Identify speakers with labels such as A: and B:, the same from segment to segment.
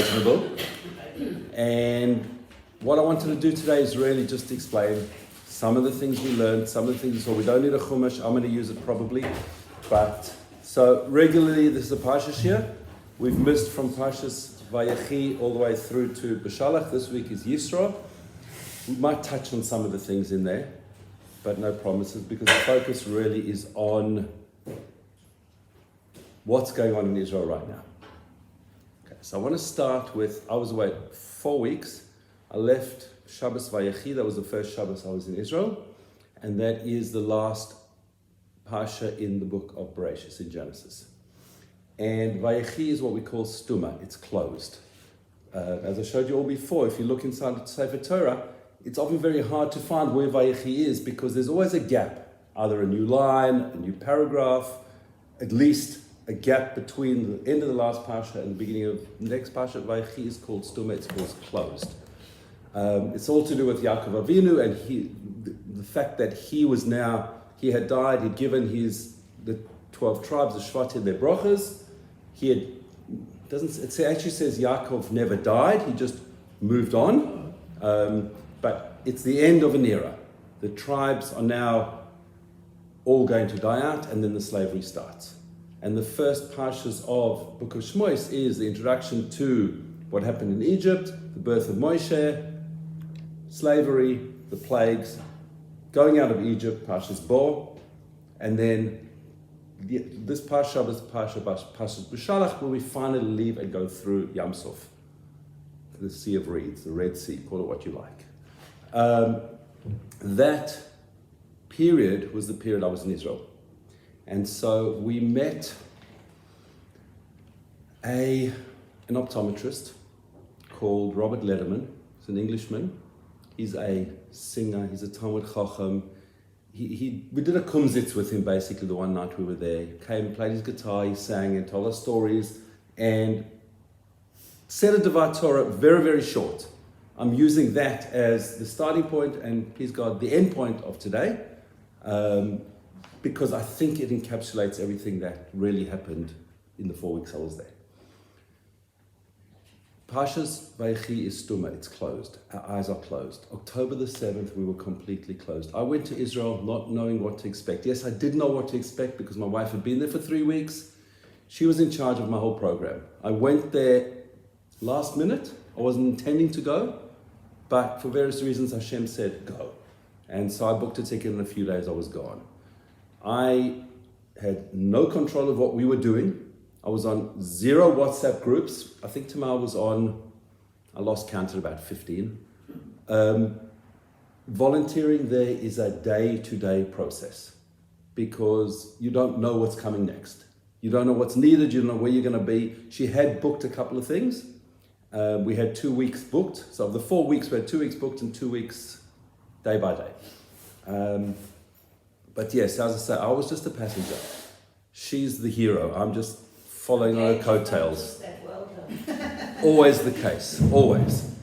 A: reasonable. And what I wanted to do today is really just explain some of the things we learned, some of the things we saw. We don't need a chumash. I'm going to use it probably. But so regularly, this is a Parshah here. We've missed from Parshas Vayechi all the way through to Beshalach. This week is Yisro. We might touch on some of the things in there, but no promises, because the focus really is on what's going on in Israel right now. Okay, so I want to start with, I was away 4 weeks. I left Shabbos Vayechi, that was the first Shabbos I was in Israel, and that is the last Parsha in the book of Bereshit, in Genesis. And Vayechi is what we call stuma, it's closed. As I showed you all before, if you look inside the Sefer Torah, it's often very hard to find where Vayechi is because there's always a gap, either a new line, a new paragraph, at least a gap between the end of the last Parsha and the beginning of the next Parsha. Vayechi is called stuma, it's called closed. It's all to do with Yaakov Avinu and the fact that he had died, he'd given the 12 tribes, the Shvatim, their brachas. It actually says Yaakov never died, he just moved on. But it's the end of an era. The tribes are now all going to die out, and then the slavery starts. And the first parshas of Book of Shmois is the introduction to what happened in Egypt, the birth of Moshe, slavery, the plagues, going out of Egypt, Parshas Bo, and then this Parsha is Parshas Beshalach, where we finally leave and go through Yam Suf, the Sea of Reeds, the Red Sea, call it what you like. That period was the period I was in Israel. And so we met an optometrist called Robert Lederman. He's an Englishman. He's a singer, he's a Talmud Chacham. We did a kumzitz with him basically the one night we were there. He came, played his guitar, he sang and told us stories and said a Devar Torah very, very short. I'm using that as the starting point and, please God, the end point of today, because I think it encapsulates everything that really happened in the 4 weeks I was there. Parshas Vayechi is stuma, it's closed. Our eyes are closed. October the 7th, we were completely closed. I went to Israel not knowing what to expect. Yes, I did know what to expect because my wife had been there for 3 weeks. She was in charge of my whole program. I went there last minute. I wasn't intending to go, but for various reasons, Hashem said, go. And so I booked a ticket, in a few days I was gone. I had no control of what we were doing. I was on 0 WhatsApp groups. I think Tamar was on, I lost count at about 15. Volunteering there is a day-to-day process because you don't know what's coming next. You don't know what's needed, you don't know where you're going to be. She had booked a couple of things. We had 2 weeks booked. So of the 4 weeks, we had 2 weeks booked and 2 weeks day by day. But yes, as I say, I was just a passenger. She's the hero. I'm just following her coattails. Always the case, always.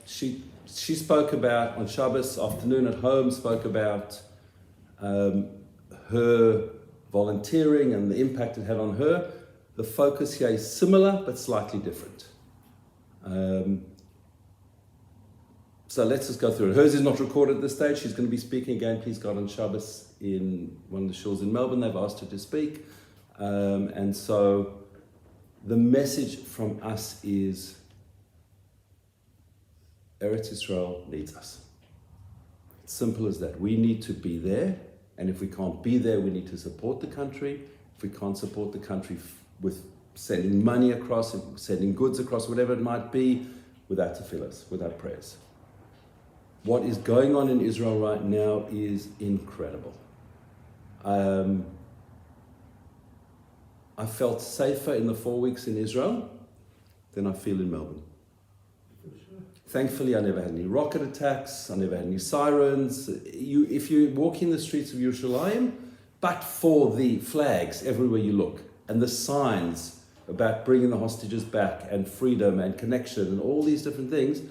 A: She spoke about, on Shabbos afternoon at home, spoke about her volunteering and the impact it had on her. The focus here is similar, but slightly different. So let's just go through it. Hers is not recorded at this stage. She's going to be speaking again, please God, on Shabbos in one of the shores in Melbourne. They've asked her to speak. And so the message from us is Eretz Yisrael needs us. It's simple as that. We need to be there. And if we can't be there, we need to support the country. If we can't support the country with sending money across, sending goods across, whatever it might be, without tefillas, without prayers. What is going on in Israel right now is incredible. I felt safer in the 4 weeks in Israel than I feel in Melbourne. Thankfully, I never had any rocket attacks, I never had any sirens. If you walk in the streets of Yerushalayim, but for the flags everywhere you look, and the signs about bringing the hostages back, and freedom, and connection, and all these different things,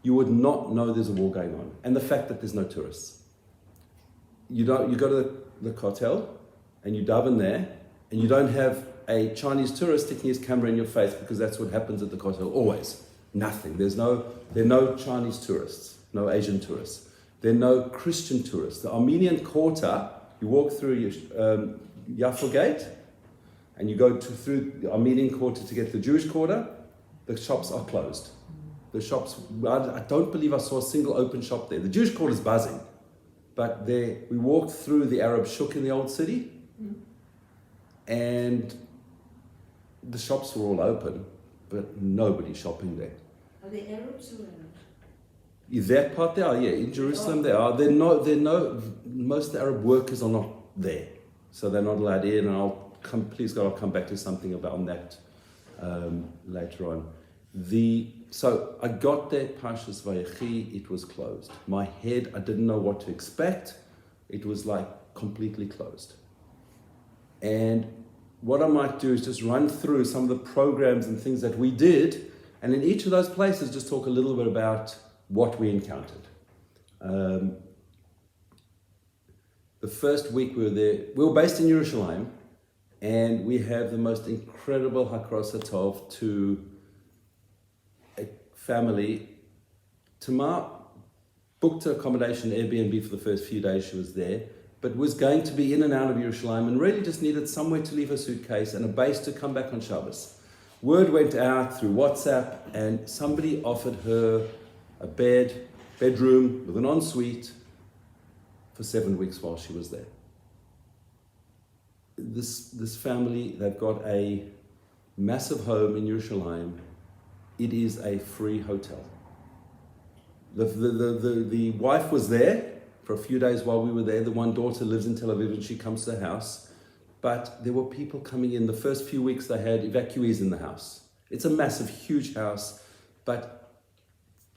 A: you would not know there's a war going on. And the fact that there's no tourists. You go to the hotel, and you daven there, and you don't have a Chinese tourist sticking his camera in your face, because that's what happens at the Kotel, always. Nothing. There are no Chinese tourists, no Asian tourists. There are no Christian tourists. The Armenian quarter, you walk through Yafo Gate, and you go through the Armenian quarter to get to the Jewish quarter, the shops are closed. The shops, I don't believe I saw a single open shop there. The Jewish quarter is buzzing. But there, we walked through the Arab Shuk in the old city, and the shops were all open, but nobody shopping there.
B: Are they Arabs or Arabs?
A: That part they are, yeah. In Jerusalem they are. Most of the Arab workers are not there, so they're not allowed in. And please God, I'll come back to something about that later on. So I got there, Parshas Vayechi, it was closed. My head, I didn't know what to expect. It was like completely closed. And what I might do is just run through some of the programs and things that we did, and in each of those places just talk a little bit about what we encountered. The first week we were there, we were based in Yerushalayim, and we have the most incredible Hakros HaTov to a family. Tamar booked her accommodation Airbnb for the first few days she was there, but was going to be in and out of Yerushalayim and really just needed somewhere to leave her suitcase and a base to come back on Shabbos. Word went out through WhatsApp, and somebody offered her a bedroom with an ensuite for 7 weeks while she was there. This family, they've got a massive home in Yerushalayim. It is a free hotel. The wife was there for a few days while we were there. The one daughter lives in Tel Aviv and she comes to the house. But there were people coming in. The first few weeks they had evacuees in the house. It's a massive, huge house, but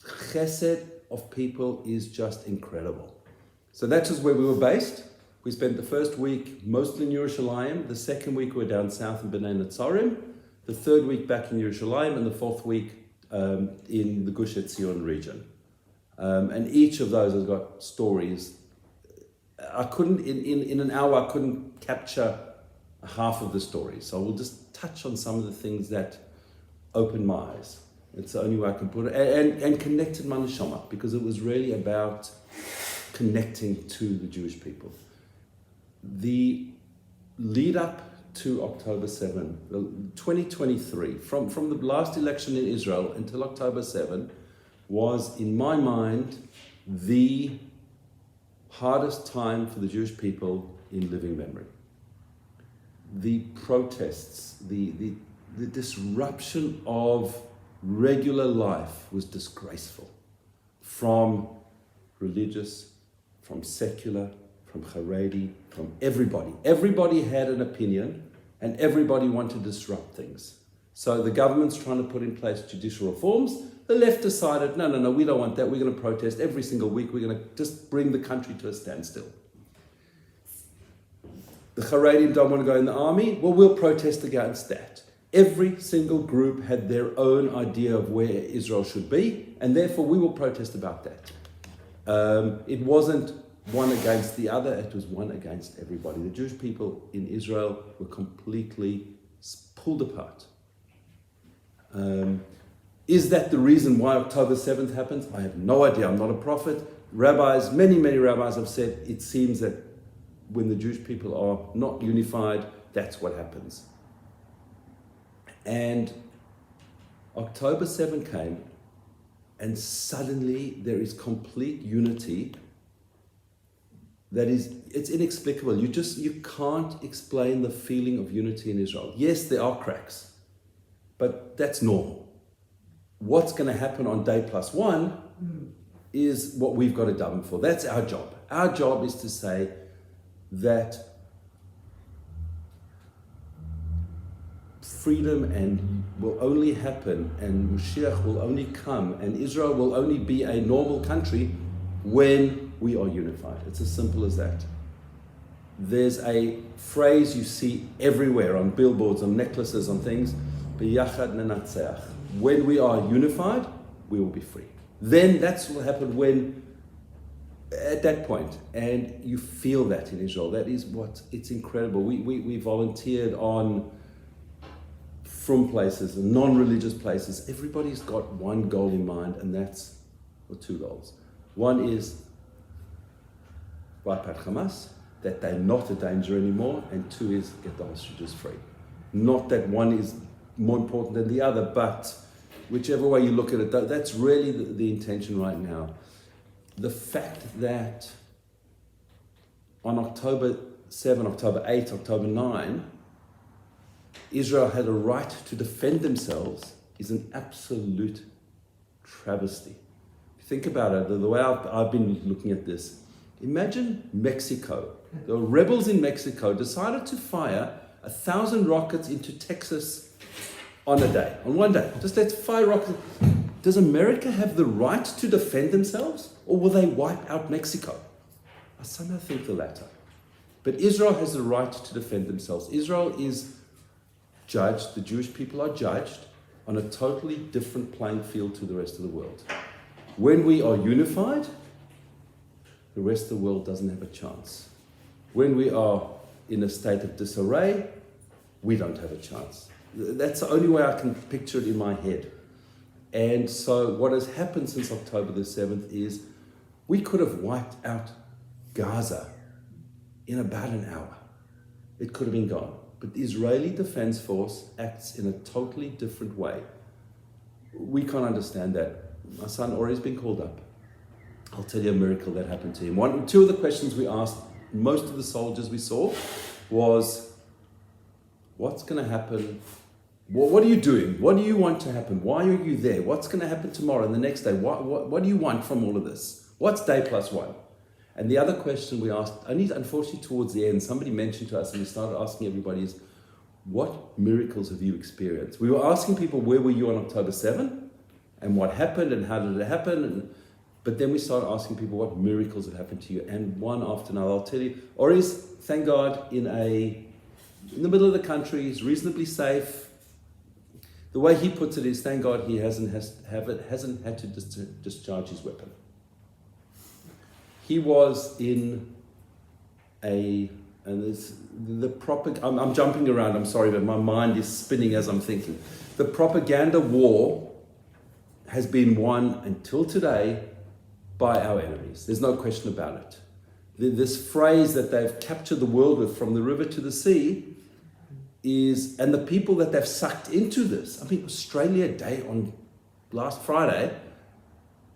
A: chesed of people is just incredible. So that's just where we were based. We spent the first week mostly in Yerushalayim. The second week we were down south in Bnei Netzarim. The third week back in Yerushalayim, and the fourth week in the Gush Etzion region. And each of those has got stories. I couldn't, in an hour, I couldn't capture half of the story. So we'll just touch on some of the things that opened my eyes. It's the only way I can put it. And connected my neshama, because it was really about connecting to the Jewish people. The lead up to October 7, 2023, from the last election in Israel until October 7, was, in my mind, the hardest time for the Jewish people in living memory. The protests, the disruption of regular life was disgraceful. From religious, from secular, from Haredi, from everybody. Everybody had an opinion and everybody wanted to disrupt things. So the government's trying to put in place judicial reforms. The left decided, no, we don't want that. We're going to protest every single week. We're going to just bring the country to a standstill. The Haredim don't want to go in the army. Well, we'll protest against that. Every single group had their own idea of where Israel should be, and therefore we will protest about that. It wasn't one against the other, it was one against everybody. The Jewish people in Israel were completely pulled apart. Is that the reason why October 7th happens? I have no idea. I'm not a prophet. Rabbis, many rabbis have said it seems that when the Jewish people are not unified, that's what happens. And October 7 came, and suddenly there is complete unity that is, it's inexplicable. You can't explain the feeling of unity in Israel. Yes, there are cracks, but that's normal. What's going to happen on day +1 is what we've got to daven for. That's our job. Our job is to say that freedom and will only happen, and Mashiach will only come, and Israel will only be a normal country when we are unified. It's as simple as that. There's a phrase you see everywhere on billboards, on necklaces, on things, B'yachad nenatzeach. When we are unified, we will be free. Then that's what will happen when, at that point, and you feel that in Israel. That is what, it's incredible. We volunteered on from places, and non-religious places. Everybody's got one goal in mind, and that's, or two goals. One is wipe out Hamas, that they're not a danger anymore, and two is get the hostages free. Not that one is more important than the other, but whichever way you look at it, that's really the intention right now. The fact that on October 7, October 8, October 9, Israel had a right to defend themselves is an absolute travesty. Think about it, the way I've been looking at this. Imagine Mexico. The rebels in Mexico decided to fire 1,000 rockets into Texas on one day. Just let's fire rockets. Does America have the right to defend themselves, or will they wipe out Mexico? I somehow think the latter. But Israel has the right to defend themselves. Israel is judged, the Jewish people are judged on a totally different playing field to the rest of the world. When we are unified, the rest of the world doesn't have a chance. When we are in a state of disarray, we don't have a chance. That's the only way I can picture it in my head. And so what has happened since October the 7th is we could have wiped out Gaza in about an hour. It could have been gone. But the Israeli Defense Force acts in a totally different way. We can't understand that. My son Ori's been called up. I'll tell you a miracle that happened to him. Two of the questions we asked most of the soldiers we saw was, what's going to happen? What are you doing? What do you want to happen? Why are you there? What's going to happen tomorrow and the next day? What do you want from all of this? What's day plus one? And the other question we asked, only unfortunately towards the end, somebody mentioned to us and we started asking everybody is, what miracles have you experienced? We were asking people, where were you on October 7? And what happened and how did it happen? But then we started asking people what miracles had happened to you. And one after another, I'll tell you, Ori's, thank God, in the middle of the country, he's reasonably safe. The way he puts it is, thank God he hasn't had to discharge his weapon. He was in I'm jumping around, I'm sorry, but my mind is spinning as I'm thinking. The propaganda war has been won until today by our enemies. There's no question about it. This phrase that they've captured the world with, from the river to the sea, and the people that they've sucked into this. I mean, Australia Day on last Friday,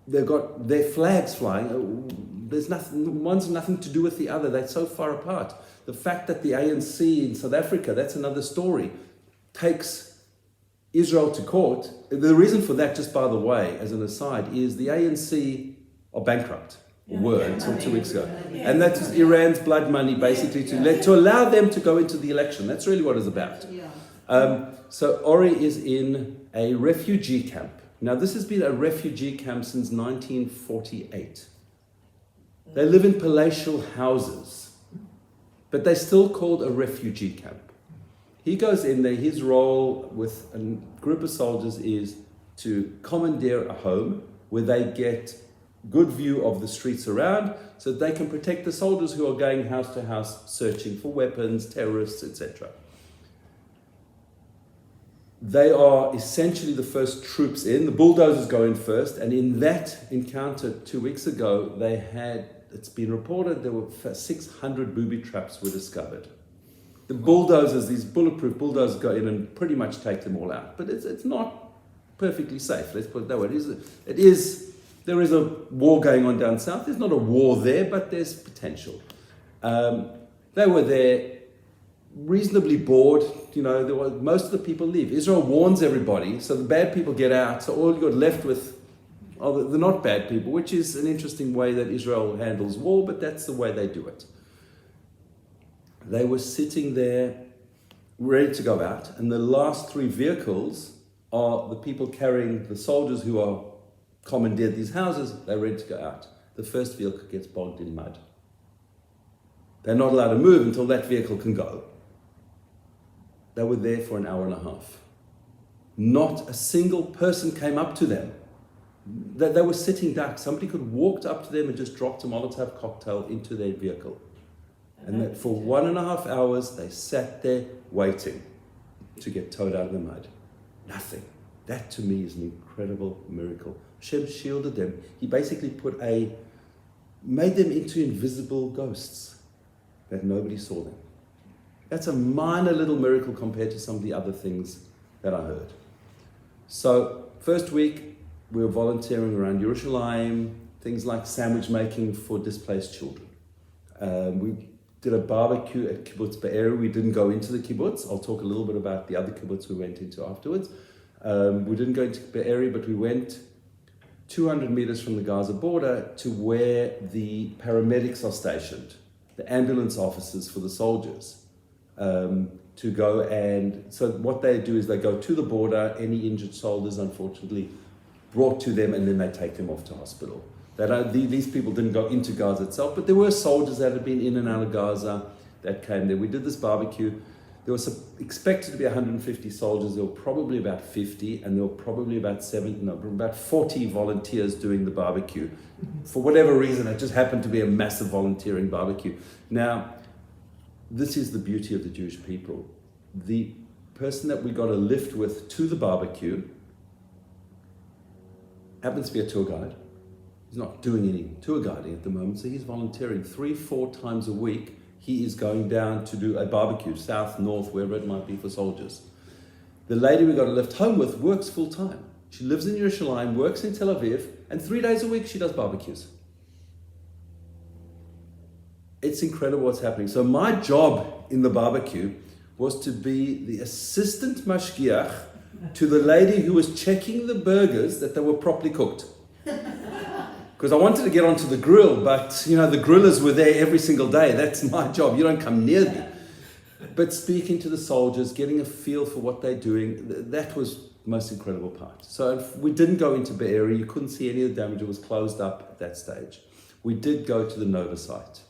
A: they've got their flags flying. There's nothing, one's nothing to do with the other. They're so far apart. The fact that the ANC in South Africa, that's another story, takes Israel to court. The reason for that, just by the way, as an aside, is the ANC are bankrupt. Were until 2 weeks ago. And that's Iran's blood money, basically, to allow them to go into the election. That's really what it's about. So Ori is in a refugee camp. Now, this has been a refugee camp since 1948. They live in palatial houses, but they're still called a refugee camp. He goes in there, his role with a group of soldiers is to commandeer a home where they get good view of the streets around so that they can protect the soldiers who are going house to house searching for weapons, terrorists, etc. They are essentially the first troops in. The bulldozers go in first, and in that encounter 2 weeks ago, it's been reported there were 600 booby traps were discovered. The bulldozers, these bulletproof bulldozers, go in and pretty much take them all out. But it's not perfectly safe, let's put it that way. There is a war going on down south. There's not a war there, but there's potential. They were there reasonably bored. Most of the people leave. Israel warns everybody, so the bad people get out. So all you got left with are the not bad people, which is an interesting way that Israel handles war, but that's the way they do it. They were sitting there ready to go out, and the last 3 vehicles are the people carrying the soldiers who are commandeered these houses. They're ready to go out. The first vehicle gets bogged in mud. They're not allowed to move until that vehicle can go. They were there for an hour and a half. Not a single person came up to them. They were sitting ducks. Somebody could have walked up to them and just dropped a Molotov cocktail into their vehicle. And that for 1.5 hours, they sat there waiting to get towed out of the mud. Nothing. That to me is an incredible miracle. Hashem shielded them. He basically made them into invisible ghosts that nobody saw them. That's a minor little miracle compared to some of the other things that I heard. So, first week, we were volunteering around Yerushalayim, things like sandwich making for displaced children. We did a barbecue at Kibbutz Be'eri. We didn't go into the kibbutz. I'll talk a little bit about the other kibbutz we went into afterwards. We didn't go into Be'eri, but we went 200 meters from the Gaza border to where the paramedics are stationed, the ambulance officers for the soldiers, to go. And so what they do is they go to the border, any injured soldiers, unfortunately, brought to them, and then they take them off to hospital. These people didn't go into Gaza itself, but there were soldiers that had been in and out of Gaza that came there. We did this barbecue. There was expected to be 150 soldiers. There were probably about 50, and there were probably about 40 volunteers doing the barbecue. For whatever reason, it just happened to be a massive volunteering barbecue. Now, this is the beauty of the Jewish people. The person that we got a lift with to the barbecue happens to be a tour guide. He's not doing any tour guiding at the moment, so he's volunteering 3-4 times a week. He is going down to do a barbecue, south, north, wherever it might be for soldiers. The lady we got a lift home with works full time. She lives in Yerushalayim, works in Tel Aviv, and 3 days a week she does barbecues. It's incredible what's happening. So my job in the barbecue was to be the assistant mashgiach to the lady who was checking the burgers that they were properly cooked. Because I wanted to get onto the grill, but the grillers were there every single day. That's my job. You don't come near me. But speaking to the soldiers, getting a feel for what they're doing, that was the most incredible part. So if we didn't go into Be'eri. You couldn't see any of the damage. It was closed up at that stage. We did go to the Nova site.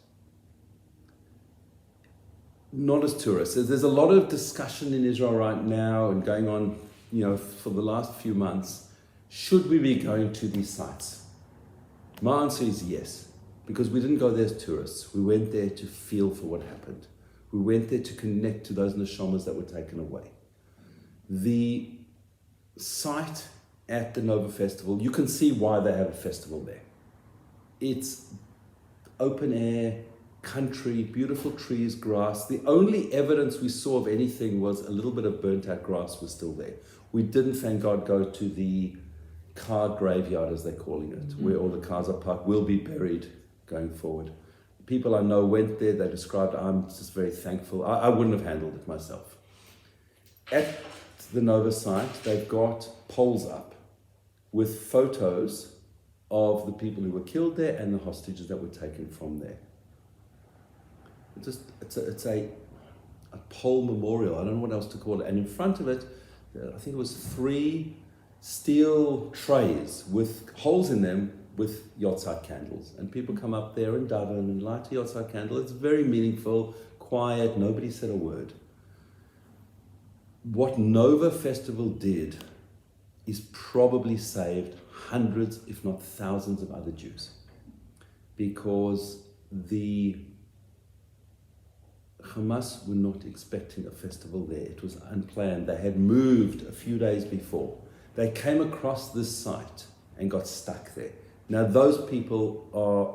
A: Not as tourists. There's a lot of discussion in Israel right now and going on, for the last few months. Should we be going to these sites? My answer is yes, because we didn't go there as tourists. We went there to feel for what happened. We went there to connect to those neshamas that were taken away. The site at the Nova Festival, you can see why they have a festival there. It's open air, country, beautiful trees, grass. The only evidence we saw of anything was a little bit of burnt out grass was still there. We didn't, thank God, go to the car graveyard, as they're calling it, where all the cars are parked, will be buried going forward. People I know went there, they described, I'm just very thankful. I wouldn't have handled it myself. At the Nova site, they've got poles up with photos of the people who were killed there and the hostages that were taken from there. It's a pole memorial, I don't know what else to call it. And in front of it, I think it was 3 steel trays with holes in them with Yotzat candles. And people come up there and daven and light a Yotzat candle. It's very meaningful, quiet, nobody said a word. What Nova Festival did is probably saved hundreds, if not thousands of other Jews. Because the Hamas were not expecting a festival there. It was unplanned. They had moved a few days before. They came across this site and got stuck there. Now those people are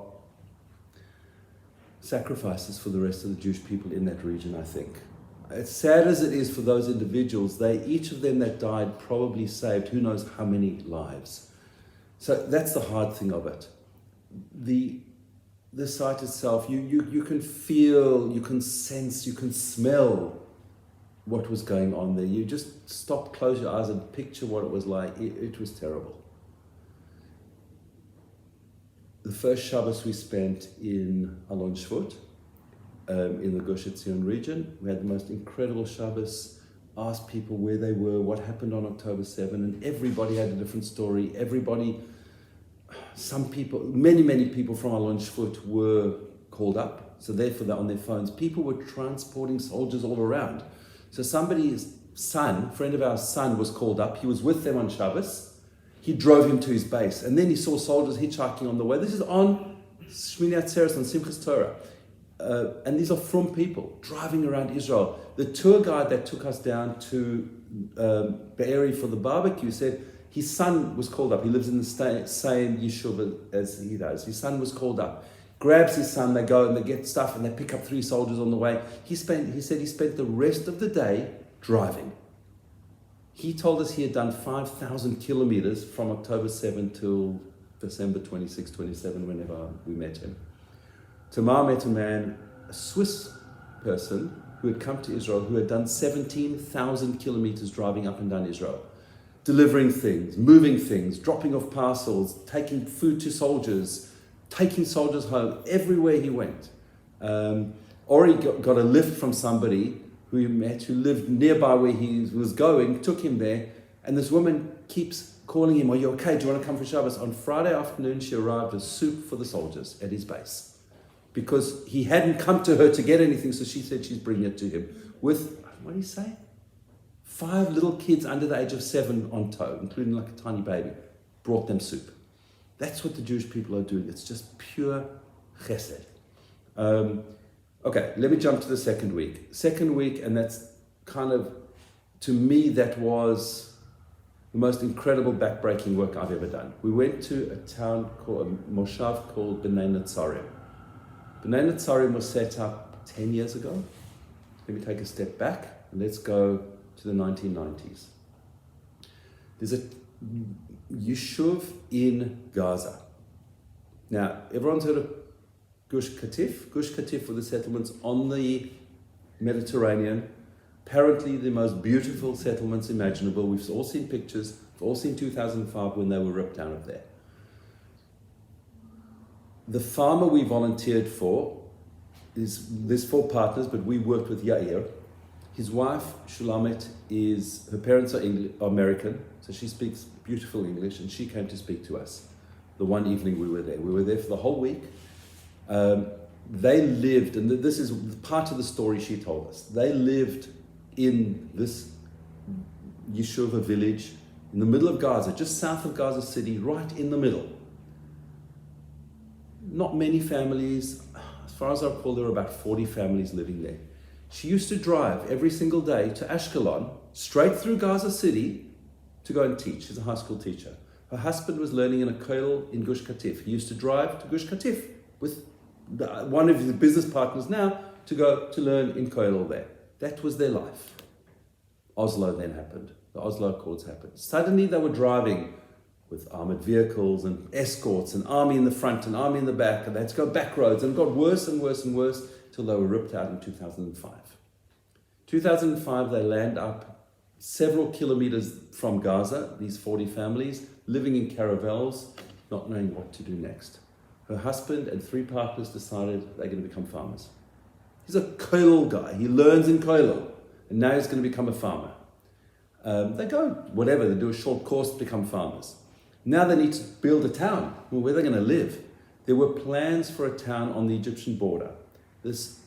A: sacrifices for the rest of the Jewish people in that region, I think. As sad as it is for those individuals, each of them that died probably saved who knows how many lives. So that's the hard thing of it. The site itself, you can feel, you can sense, you can smell what was going on there. You just stop, close your eyes and picture what it was like. It was terrible. The first Shabbos we spent in Alon Shvut, in the Gush Etzion region. We had the most incredible Shabbos, asked people where they were, what happened on October 7, and everybody had a different story. Some people, many people from Alon Shvut were called up, so therefore they're on their phones. People were transporting soldiers all around. So somebody's son, friend of ours' son, was called up. He was with them on Shabbos. He drove him to his base, and then he saw soldiers hitchhiking on the way. This is on Shmini Atzeres, on Simchas Torah. and these are from people driving around Israel. The tour guide that took us down to Be'eri for the barbecue said his son was called up. He lives in the same yeshuv as he does. His son was called up. Grabs his son, they go and they get stuff and they pick up 3 soldiers on the way. He said he spent the rest of the day driving. He told us he had done 5,000 kilometers from October 7 till December 26, 27, whenever we met him. Tamar met a man, a Swiss person, who had come to Israel, who had done 17,000 kilometers driving up and down Israel, delivering things, moving things, dropping off parcels, taking food to soldiers, taking soldiers home, everywhere he went. Ori got a lift from somebody who he met, who lived nearby where he was going, took him there, and this woman keeps calling him, "Are you okay? Do you want to come for Shabbos?" On Friday afternoon, she arrived with soup for the soldiers at his base, because he hadn't come to her to get anything, so she said she's bringing it to him with, what did he say? 5 little kids under the age of 7 on tow, including like a tiny baby, brought them soup. That's what the Jewish people are doing. It's just pure chesed. Okay, let me jump to the second week. Second week, and that's kind of, to me, that was the most incredible backbreaking work I've ever done. We went to a town called, a moshav called Bnei Netzarim. Bnei Netzarim was set up 10 years ago. Let me take a step back and let's go to the 1990s. There's a yeshuv in Gaza. Now, everyone's heard of Gush Katif. Gush Katif were the settlements on the Mediterranean. Apparently the most beautiful settlements imaginable. We've all seen pictures. We've all seen 2005 when they were ripped out of there. The farmer we volunteered for, there's 4 partners, but we worked with Yair. His wife, Shulamet, her parents are American, so she speaks beautiful English, and she came to speak to us the one evening we were there. We were there for the whole week. They lived, and this is part of the story she told us, they lived in this Yeshuva village in the middle of Gaza, just south of Gaza City, right in the middle. Not many families, as far as I recall, there were about 40 families living there. She used to drive every single day to Ashkelon, straight through Gaza City, to go and teach. She's a high school teacher. Her husband was learning in a kollel in Gush Katif. He used to drive to Gush Katif with one of his business partners now to go to learn in kollel there. That was their life. Oslo then happened. The Oslo Accords happened. Suddenly they were driving with armored vehicles and escorts and army in the front and army in the back, and they had to go back roads, and it got worse and worse and worse till they were ripped out in 2005. 2005, they land up several kilometers from Gaza, these 40 families, living in caravels, not knowing what to do next. Her husband and 3 partners decided they're going to become farmers. He's a kollel guy. He learns in kollel, and now he's going to become a farmer. They go, whatever, they do a short course to become farmers. Now they need to build a town. Well, where are they going to live? There were plans for a town on the Egyptian border. This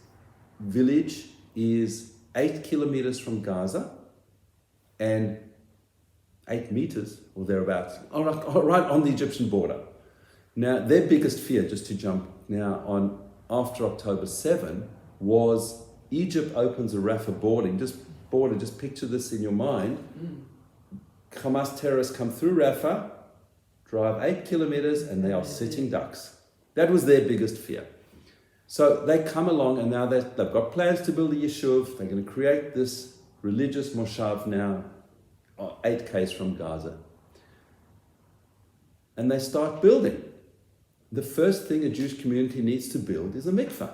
A: village is 8 kilometers from Gaza and 8 meters or thereabouts, right on the Egyptian border. Now, their biggest fear, just to jump now on after October 7, was Egypt opens a Rafah border, just picture this in your mind. Hamas terrorists come through Rafah, drive 8 kilometers, and they are sitting ducks. That was their biggest fear. So they come along, and now they've got plans to build a yeshuv. They're going to create this religious moshav now, 8 k's from Gaza. And they start building. The first thing a Jewish community needs to build is a mikveh.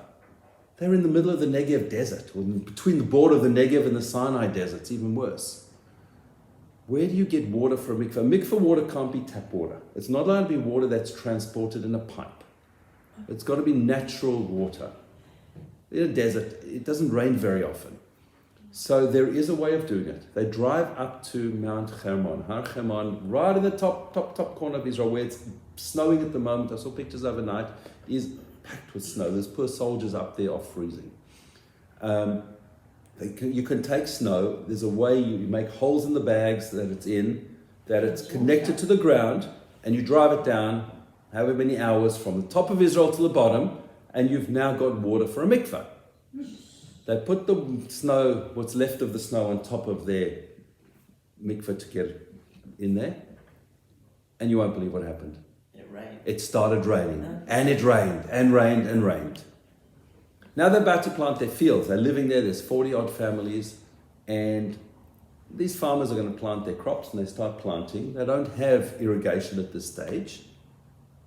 A: They're in the middle of the Negev desert, or between the border of the Negev and the Sinai desert. It's even worse. Where do you get water for a mikveh? Mikveh water can't be tap water. It's not allowed to be water that's transported in a pipe. It's got to be natural water. In a desert, it doesn't rain very often. So there is a way of doing it. They drive up to Mount Hermon, Har Hermon, right in the top corner of Israel, where it's snowing at the moment. I saw pictures overnight. It is packed with snow. There's poor soldiers up there off freezing. You can take snow. There's a way you make holes in the bags that it's in, that it's connected to the ground, and you drive it down however many hours from the top of Israel to the bottom, and you've now got water for a mikveh. They put the snow, what's left of the snow, on top of their mikveh to get in there, and you won't believe what happened.
B: It rained.
A: It started raining, and it rained, and rained, and rained. Now they're about to plant their fields. They're living there. There's 40-odd families, and these farmers are going to plant their crops, and they start planting. They don't have irrigation at this stage,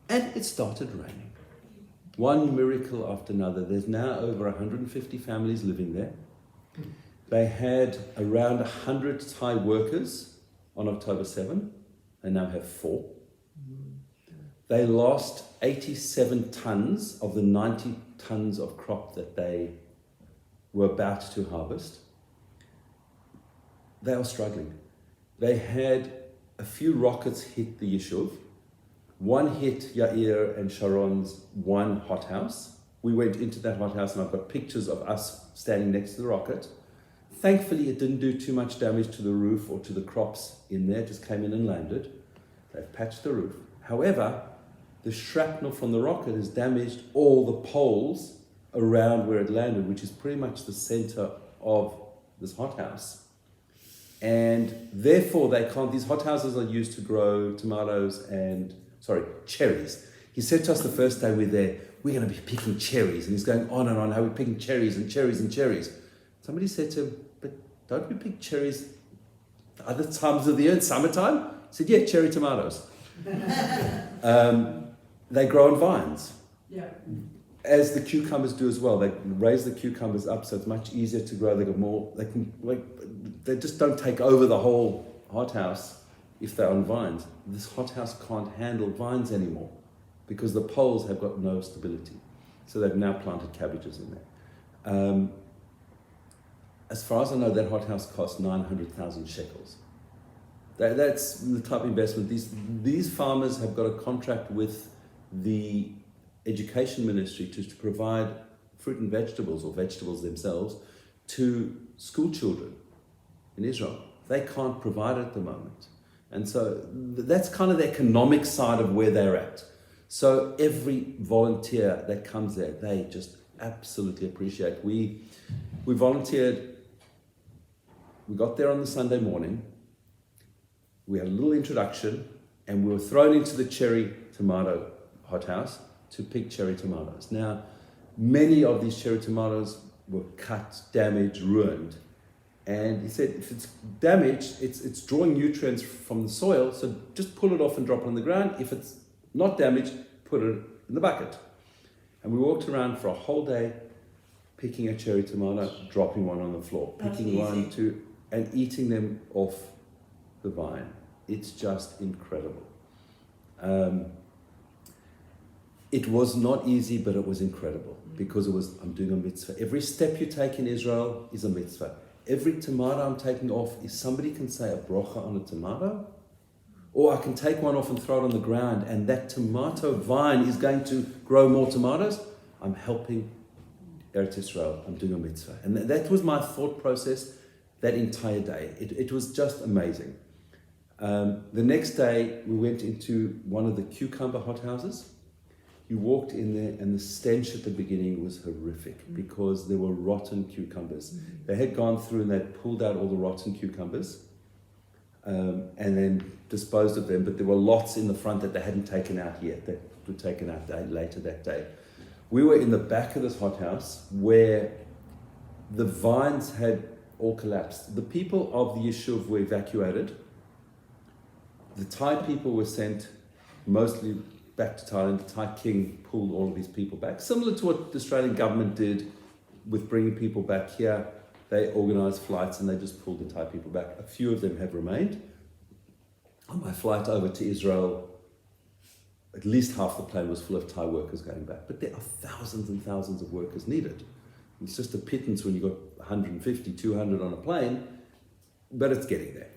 A: and it started raining. One miracle after another. There's now over 150 families living there. They had around 100 Thai workers on October 7. They now have 4. They lost 87 tons of the 90 tons of crop that they were about to harvest. They are struggling. They had a few rockets hit the Yishuv. One hit Yair and Sharon's one hothouse. We went into that hothouse, and I've got pictures of us standing next to the rocket. Thankfully, it didn't do too much damage to the roof or to the crops in there. It just came in and landed. They've patched the roof. However, the shrapnel from the rocket has damaged all the poles around where it landed, which is pretty much the center of this hothouse. And therefore, they can't. These hothouses are used to grow cherries. He said to us the first day we were there, we're going to be picking cherries. And he's going on and on, how we're picking cherries and cherries and cherries. Somebody said to him, but don't we pick cherries other times of the year, summertime? He said, yeah, cherry tomatoes. They grow on vines.
C: Yeah.
A: As the cucumbers do as well. They raise the cucumbers up so it's much easier to grow. They got more, they just don't take over the whole hothouse if they're on vines. This hothouse can't handle vines anymore because the poles have got no stability. So they've now planted cabbages in there. As far as I know, that hothouse cost 900,000 shekels. That's the type of investment. These farmers have got a contract with the education ministry to provide fruit and vegetables, or vegetables themselves, to school children in Israel. They can't provide it at the moment. And so that's kind of the economic side of where they're at. So every volunteer that comes there, they just absolutely appreciate. We volunteered. We got there on the Sunday morning. We had a little introduction, and we were thrown into the cherry tomato hothouse to pick cherry tomatoes. Now, many of these cherry tomatoes were cut, damaged, ruined. And he said, if it's damaged, it's drawing nutrients from the soil, so just pull it off and drop it on the ground. If it's not damaged, put it in the bucket. And we walked around for a whole day, picking a cherry tomato, dropping one on the floor, picking one, two, and eating them off the vine. It's just incredible. It was not easy, but it was incredible, because I'm doing a mitzvah. Every step you take in Israel is a mitzvah. Every tomato I'm taking off is somebody can say a bracha on a tomato, or I can take one off and throw it on the ground, and that tomato vine is going to grow more tomatoes. I'm helping Eretz Yisrael. I'm doing a mitzvah. And that was my thought process that entire day. It was just amazing. The next day, we went into one of the cucumber hothouses. You walked in there, and the stench at the beginning was horrific, because there were rotten cucumbers. They had gone through and they'd pulled out all the rotten cucumbers and then disposed of them, but there were lots in the front that they hadn't taken out yet, that were taken out later that day. We were in the back of this hothouse where the vines had all collapsed. The people of the Yishuv were evacuated. The Thai people were sent mostly back to Thailand. The Thai king pulled all of his people back, similar to what the Australian government did with bringing people back here. They organised flights and they just pulled the Thai people back. A few of them have remained. On my flight over to Israel, at least half the plane was full of Thai workers going back. But there are thousands and thousands of workers needed. It's just a pittance when you've got 150, 200 on a plane, but it's getting there.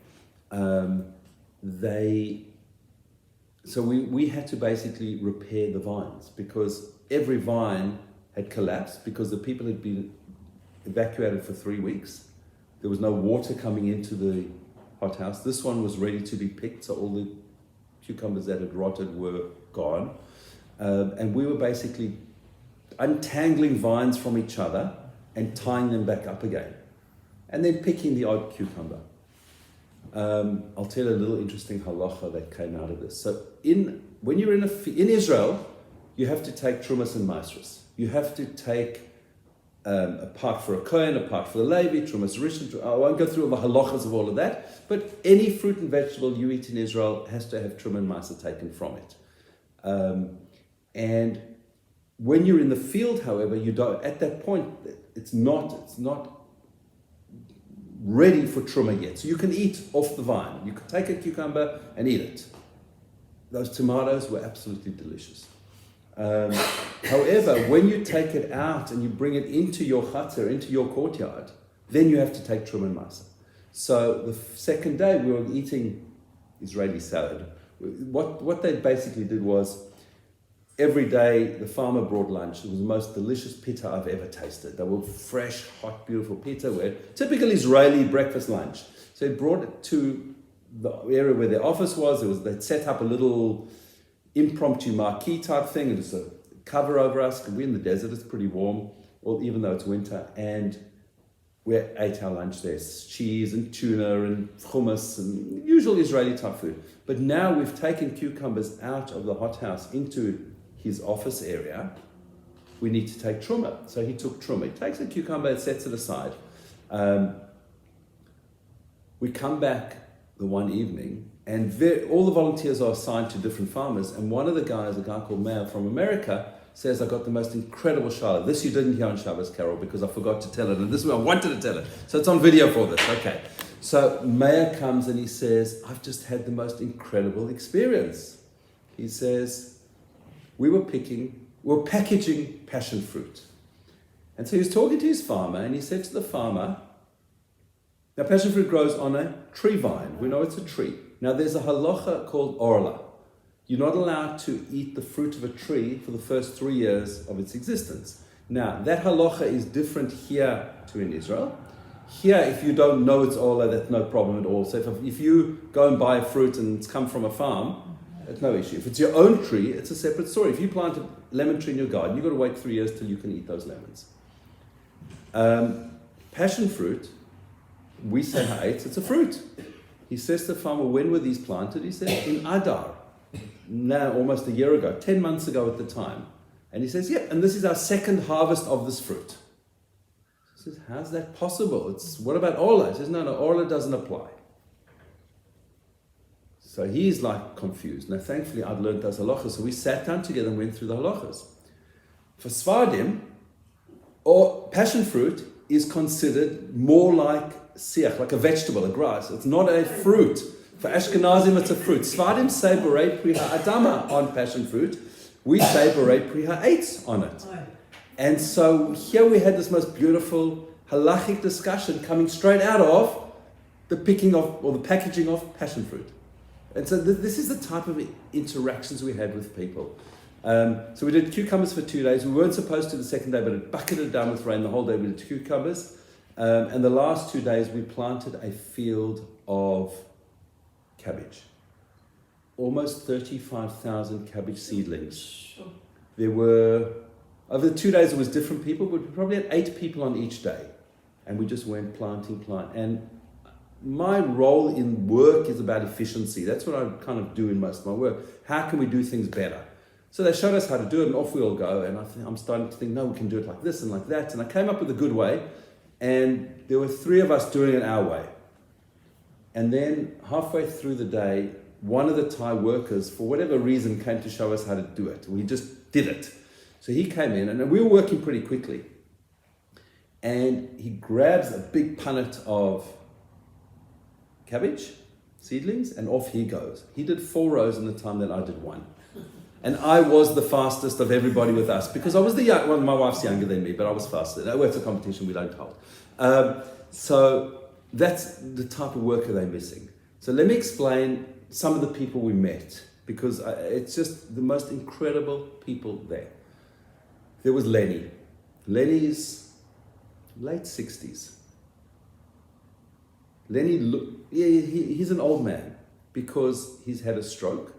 A: So we had to basically repair the vines, because every vine had collapsed because the people had been evacuated for 3 weeks. There was no water coming into the hothouse. This one was ready to be picked, so all the cucumbers that had rotted were gone. And we were basically untangling vines from each other and tying them back up again. And then picking the odd cucumber. I'll tell you a little interesting halacha that came out of this. So when you're in Israel, you have to take trumas and maasros. You have to take a part for a kohen, a part for the Levi, trumas rishon. I won't go through all the halachas of all of that, but any fruit and vegetable you eat in Israel has to have truma and maaseh taken from it. And when you're in the field, however, you don't. At that point, it's not ready for truma yet. So you can eat off the vine. You can take a cucumber and eat it. Those tomatoes were absolutely delicious. However, when you take it out and you bring it into your chutzner, into your courtyard, then you have to take truma and maaseh. So the second day we were eating Israeli salad. What they basically did was every day the farmer brought lunch. It was the most delicious pita I've ever tasted. They were fresh, hot, beautiful pita, where typical Israeli breakfast lunch. So he brought it to the area where their office was. They'd set up a little impromptu marquee type thing, and just a cover over us, because we're in the desert, it's pretty warm, even though it's winter, and we ate our lunch there. Cheese and tuna and hummus and usual Israeli type food. But now we've taken cucumbers out of the hothouse into his office area. We need to take truma. So he took truma. He takes a cucumber and sets it aside. We come back the one evening, and all the volunteers are assigned to different farmers, and one of the guys, a guy called Meir from America, says, I got the most incredible shalom. This you didn't hear on Shabbos Carol because I forgot to tell it, and this is what I wanted to tell it. So it's on video for this, okay. So Meir comes and he says, I've just had the most incredible experience. He says, we were packaging passion fruit. And so he was talking to his farmer, and he said to the farmer, now passion fruit grows on a tree vine. We know it's a tree. Now there's a halacha called orla. You're not allowed to eat the fruit of a tree for the first 3 years of its existence. Now, that halacha is different here to in Israel. Here, if you don't know it's orla, that's no problem at all. So if you go and buy a fruit and it's come from a farm, it's no issue. If it's your own tree, it's a separate story. If you plant a lemon tree in your garden, you've got to wait 3 years till you can eat those lemons. Passion fruit, we say ha'etz, it's a fruit. He says to the farmer, when were these planted? He said, in Adar. Now, almost a year ago, 10 months ago at the time. And he says, yeah, and this is our second harvest of this fruit. He says, how's that possible? What about Orla? He says, no, Orla doesn't apply. So he's like confused. Now, thankfully, I'd learned those halachas. So we sat down together and went through the halachas. For Sfardim, or passion fruit is considered more like siach, like a vegetable, a grass. It's not a fruit. For Ashkenazim, it's a fruit. Sfardim say Borei Pri Ha'adama on passion fruit. We say Borei Pri Ha'etz on it. And so here we had this most beautiful halachic discussion coming straight out of the picking of, or the packaging of passion fruit. And so this is the type of interactions we had with people. So we did cucumbers for 2 days. We weren't supposed to the second day, but it bucketed down with rain the whole day. We did cucumbers. And the last 2 days, we planted a field of cabbage. Almost 35,000 cabbage seedlings. There were, over the 2 days, it was different people, but we probably had 8 people on each day. And we just went planting. And my role in work is about efficiency. That's what I kind of do in most of my work. How can we do things better? So they showed us how to do it, and off we all go. And I'm starting to think, no, we can do it like this and like that. And I came up with a good way. And there were 3 of us doing it our way. And then halfway through the day, one of the Thai workers, for whatever reason, came to show us how to do it. We just did it. So he came in, and we were working pretty quickly. And he grabs a big punnet of cabbage seedlings, and off he goes. He did 4 rows in the time that I did 1. And I was the fastest of everybody with us, because I was the young one. My wife's younger than me, but I was faster. It's a competition, we don't hold. So that's the type of worker they're missing. So let me explain some of the people we met, because it's just the most incredible people there. There was Lenny. Lenny's late 60s. Lenny, he's an old man because he's had a stroke.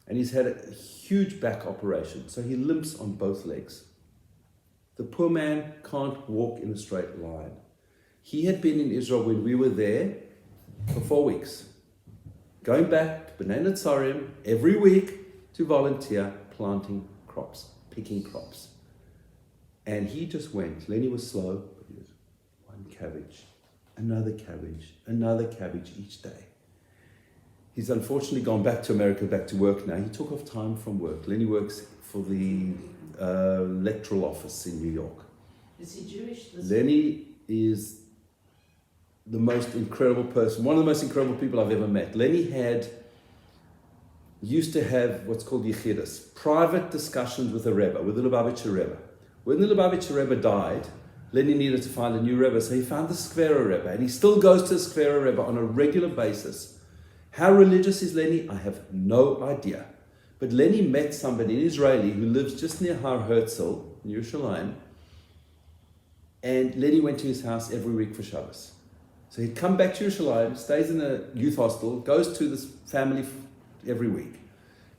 A: And he's had a huge back operation, so he limps on both legs. The poor man can't walk in a straight line. He had been in Israel when we were there for 4 weeks, going back to Bnei Netzarim every week to volunteer planting crops, picking crops. And he just went. Lenny was slow, but he was one cabbage, another cabbage each day. He's unfortunately gone back to America, back to work now. He took off time from work. Lenny works for the electoral office in New York.
B: Is he Jewish?
A: Lenny is the most incredible person, one of the most incredible people I've ever met. Lenny used to have what's called yichidus, private discussions with a Rebbe, with the Lubavitcher Rebbe. When the Lubavitcher Rebbe died, Lenny needed to find a new Rebbe, so he found the Skvera Rebbe, and he still goes to the Skvera Rebbe on a regular basis. How religious is Lenny? I have no idea. But Lenny met somebody, an Israeli, who lives just near Har Herzl, in Yerushalayim, and Lenny went to his house every week for Shabbos. So he'd come back to Yerushalayim, stays in a youth hostel, goes to this family every week.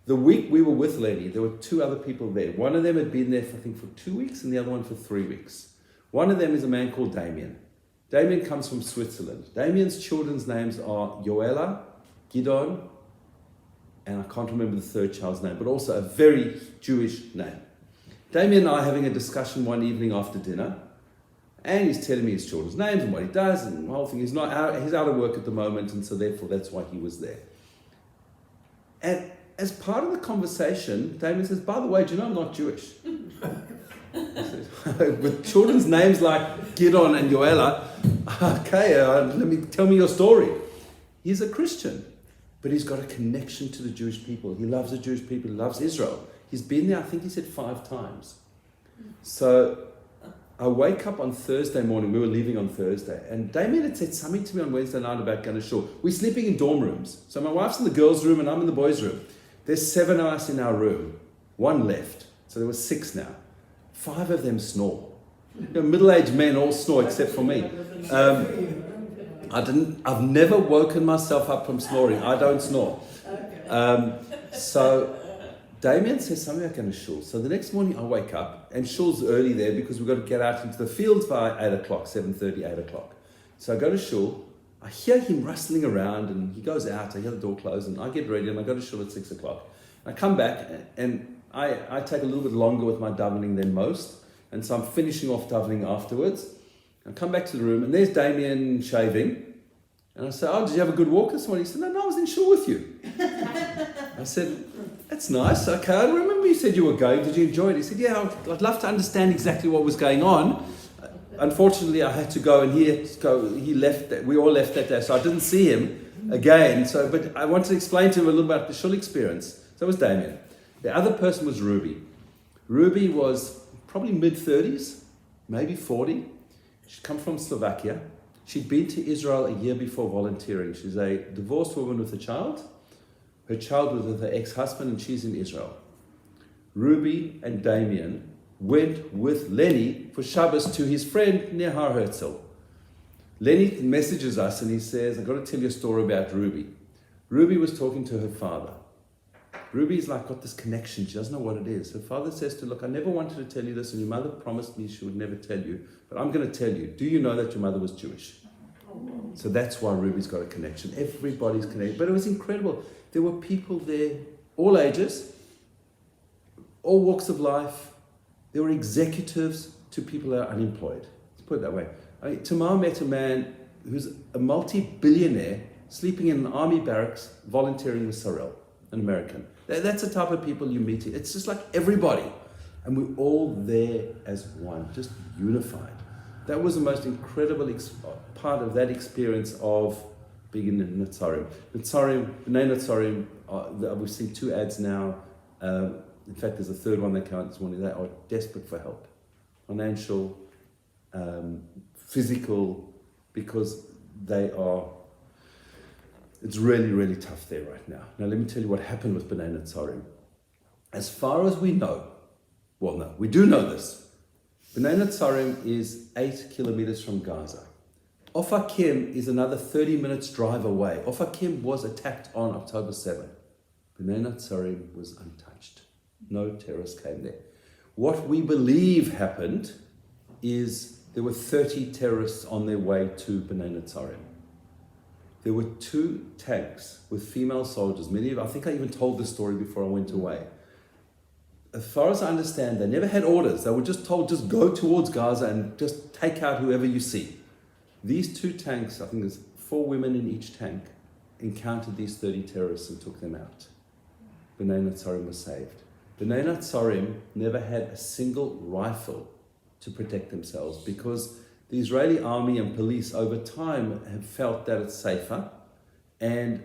A: The week we were with Lenny, there were 2 other people there. One of them had been there, I think, for 2 weeks, and the other one for 3 weeks. One of them is a man called Damien. Damien comes from Switzerland. Damien's children's names are Yoela, Gidon, and I can't remember the third child's name, but also a very Jewish name. Damien and I are having a discussion one evening after dinner, and he's telling me his children's names and what he does, and the whole thing. He's out of work at the moment, and so therefore that's why he was there. And as part of the conversation, Damien says, by the way, do you know I'm not Jewish? With children's names like Gidon and Yoela, okay, tell me your story. He's a Christian, but he's got a connection to the Jewish people. He loves the Jewish people, he loves Israel. He's been there, I think he said 5 times. So I wake up on Thursday morning, we were leaving on Thursday, and Damien had said something to me on Wednesday night about going to shul. We're sleeping in dorm rooms. So my wife's in the girls' room and I'm in the boys' room. There's 7 of us in our room. 1 left. So there were 6 now. 5 of them snore. Middle-aged men all snore except for me. I've never woken myself up from snoring. I don't snore. So Damien says something about going to shul. So the next morning I wake up, and shul's early there because we've got to get out into the fields by 8 o'clock, 7:30, 8 o'clock. So I go to shul. I hear him rustling around, and he goes out. I hear the door close, and I get ready, and I go to shul at 6 o'clock. I come back, and I take a little bit longer with my davening than most, and so I'm finishing off davening afterwards. I come back to the room, and there's Damien shaving. And I said, did you have a good walk this morning? He said, no, I was in shul with you. I said, that's nice. Okay, I remember you said you were going. Did you enjoy it? He said, yeah, I'd love to understand exactly what was going on. Unfortunately, I had to go, and he had to go. He left. We all left that day, so I didn't see him again. But I wanted to explain to him a little about the shul experience. So it was Damien. The other person was Ruby. Ruby was probably mid-30s, maybe 40. She'd come from Slovakia. She'd been to Israel a year before volunteering. She's a divorced woman with a child. Her child was with her ex-husband, and she's in Israel. Ruby and Damien went with Lenny for Shabbos to his friend near Har Herzl. Lenny messages us and he says, I've got to tell you a story about Ruby. Ruby was talking to her father. Ruby's got this connection. She doesn't know what it is. Her father says to her, look, I never wanted to tell you this, and your mother promised me she would never tell you, but I'm going to tell you. Do you know that your mother was Jewish? So that's why Ruby's got a connection. Everybody's connected. But it was incredible. There were people there, all ages, all walks of life. There were executives to people that are unemployed. Let's put it that way. Tamar met a man who's a multi-billionaire sleeping in an army barracks volunteering with Sorel, an American. That's the type of people you meet. It's just like everybody. And we're all there as one, just unified. That was the most incredible part of that experience of being in Netzarim. Bnei Netzarim, we've seen 2 ads now. In fact, there's a 3rd one that came out this morning. They are desperate for help. Financial, physical, because it's really, really tough there right now. Now, let me tell you what happened with Bnei Netzarim. As far as we know, we do know this. Bnei Netzarim is 8 kilometers from Gaza. Ofakim is another 30 minutes drive away. Ofakim was attacked on October 7. Bnei Netzarim was untouched. No terrorists came there. What we believe happened is there were 30 terrorists on their way to Bnei Netzarim. There were 2 tanks with female soldiers. I think I even told this story before I went away. As far as I understand, they never had orders. They were just told, just go towards Gaza and just take out whoever you see. These 2 tanks, I think there's 4 women in each tank, encountered these 30 terrorists and took them out. Bnei Netzarim was saved. Bnei Netzarim never had a single rifle to protect themselves because the Israeli army and police over time have felt that it's safer, and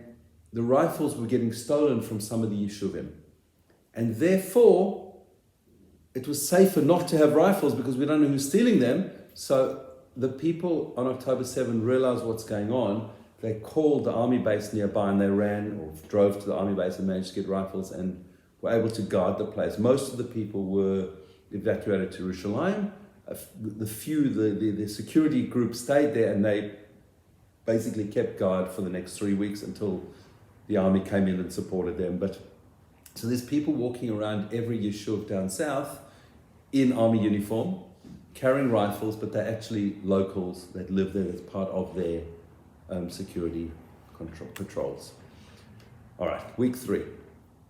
A: the rifles were getting stolen from some of the yeshuvim. And therefore, it was safer not to have rifles because we don't know who's stealing them. So the people on October 7 realized what's going on. They called the army base nearby and they ran or drove to the army base and managed to get rifles and were able to guard the place. Most of the people were evacuated to Yerushalayim. The security group stayed there and they basically kept guard for the next 3 weeks until the army came in and supported them. So there's people walking around every yeshuv down south in army uniform, carrying rifles, but they're actually locals that live there as part of their security patrols. All right, week 3.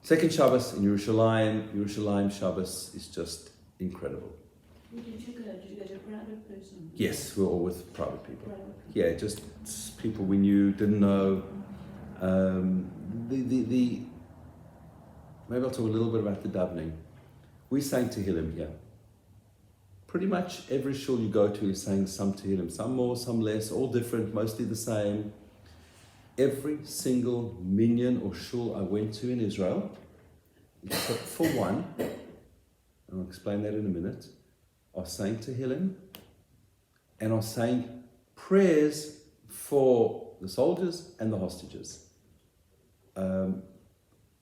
A: Second Shabbos in Yerushalayim. Yerushalayim Shabbos is just incredible.
B: Where did you go? Did you go to a private person?
A: Yes, we were all with private people. Yeah, just people we knew, didn't know. Maybe I'll talk a little bit about the davening. We sang Tehillim here. Pretty much every shul you go to is saying some Tehillim, some more, some less, all different, mostly the same. Every single minyan or shul I went to in Israel, except for one, and I'll explain that in a minute, are saying Tehillim and are saying prayers for the soldiers and the hostages.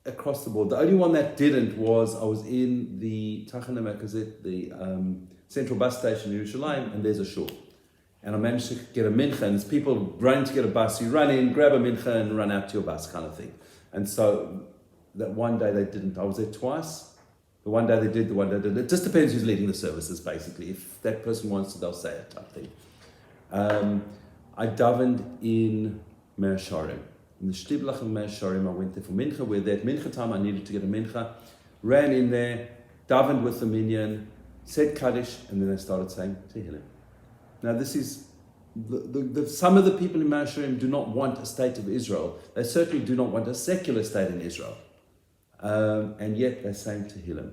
A: Across the board. The only one that didn't was, I was in the Tachana Merkazit, the central bus station in Yerushalayim, and there's a shul. And I managed to get a mincha, and there's people running to get a bus. You run in, grab a mincha, and run out to your bus kind of thing. And so that one day they didn't. I was there twice. The one day they did, the one day they didn't. It just depends who's leading the services, basically. If that person wants to, they'll say it type thing. I davened in Mea Sharim. In the Shtiblach of Mea Sharim, I went there for mincha. Where there at mincha time, I needed to get a mincha. Ran in there, davened with the minyan, said Kaddish, and then I started saying Tehillim. Now this is, some of the people in Mea Sharim do not want a state of Israel. They certainly do not want a secular state in Israel. And yet they're saying Tehillim.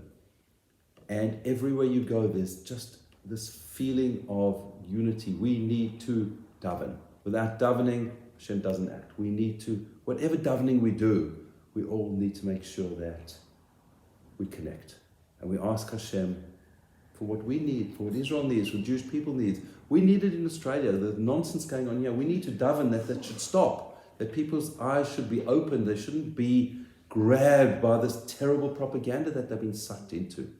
A: And everywhere you go, there's just this feeling of unity. We need to daven. Without davening, Hashem doesn't act. We need to, whatever davening we do, we all need to make sure that we connect. And we ask Hashem for what we need, for what Israel needs, for what Jewish people needs. We need it in Australia. The nonsense going on here. We need to daven that should stop. That people's eyes should be opened. They shouldn't be grabbed by this terrible propaganda that they've been sucked into.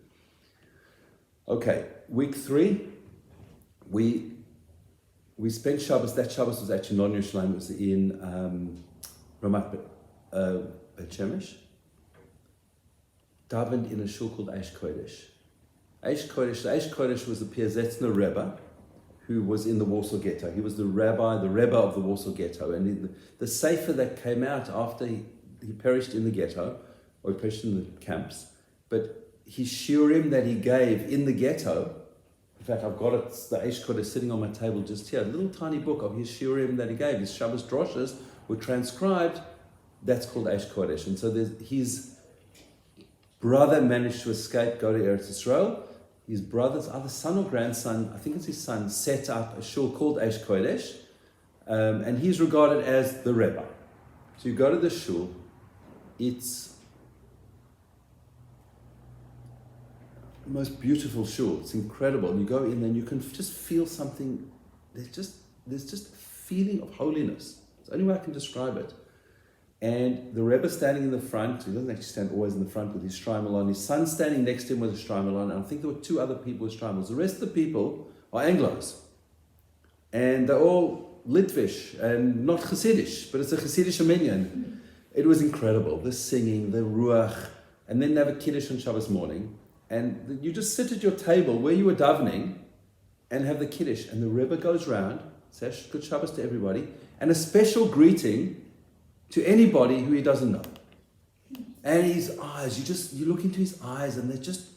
A: Okay, week 3, we spent Shabbos. That Shabbos was actually not in Yerushalayim. It was in Ramat Bet Shemesh. Davened in a shul called Eish Kodesh. Eish Kodesh was the Piazetzner Rebbe who was in the Warsaw Ghetto. He was the Rebbe of the Warsaw Ghetto. And the sefer that came out after he perished in the ghetto, or he perished in the camps, but his shiurim that he gave in the ghetto, in fact, I've got it, the Eish Kodesh sitting on my table just here, a little tiny book of his shiurim that he gave, his Shabbos droshes were transcribed, that's called Eish Kodesh. And so his brother managed to escape, go to Eretz Yisrael. His brother's either son or grandson, I think it's his son, set up a shul called Eish Kodesh, and he's regarded as the Rebbe. So you go to the shul, it's the most beautiful shul, it's incredible. And you go in and you can just feel something, there's just a feeling of holiness. It's the only way I can describe it. And the Rebbe standing in the front, he doesn't actually stand always in the front with his shtreimel on, his son standing next to him with a shtreimel on, and I think there were 2 other people with shtreimels. The rest of the people are Anglos. And they're all Litvish and not Chassidish, but it's a Chassidish minyan. It was incredible, the singing, the ruach, and then they have a kiddush on Shabbos morning, and you just sit at your table where you were davening, and have the Kiddush. And the Rebbe goes round, says good Shabbos to everybody, and a special greeting to anybody who he doesn't know. And his eyes, you look into his eyes and they're just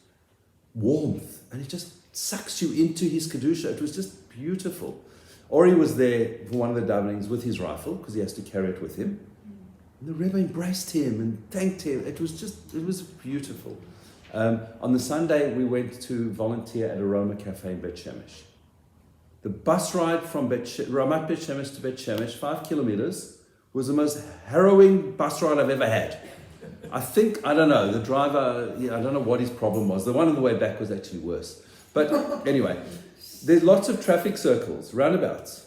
A: warmth, and it just sucks you into his Kedusha. It was just beautiful. Ori was there for one of the davenings with his rifle, because he has to carry it with him. And the Rebbe embraced him and thanked him. It was beautiful. On the Sunday, we went to volunteer at Aroma Cafe in Bet Shemesh. The bus ride from Ramat Bet Shemesh to Bet Shemesh, 5 kilometers, was the most harrowing bus ride I've ever had. I don't know, the driver, I don't know what his problem was. The one on the way back was actually worse. But anyway, there's lots of traffic circles, roundabouts.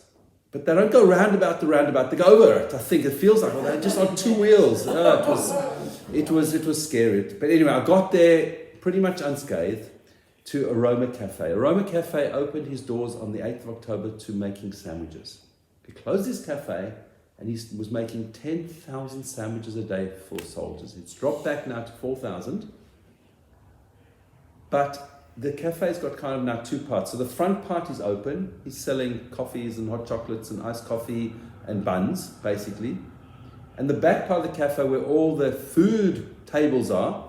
A: But they don't go roundabout the roundabout, they go over it. I think it feels like they're just on 2 wheels. It was scary. But anyway, I got there pretty much unscathed to Aroma Cafe. Aroma Cafe opened his doors on the 8th of October to making sandwiches. He closed his cafe and he was making 10,000 sandwiches a day for soldiers. It's dropped back now to 4,000. But the cafe's got kind of now 2 parts. So the front part is open. He's selling coffees and hot chocolates and iced coffee and buns, basically. And the back part of the cafe, where all the food tables are,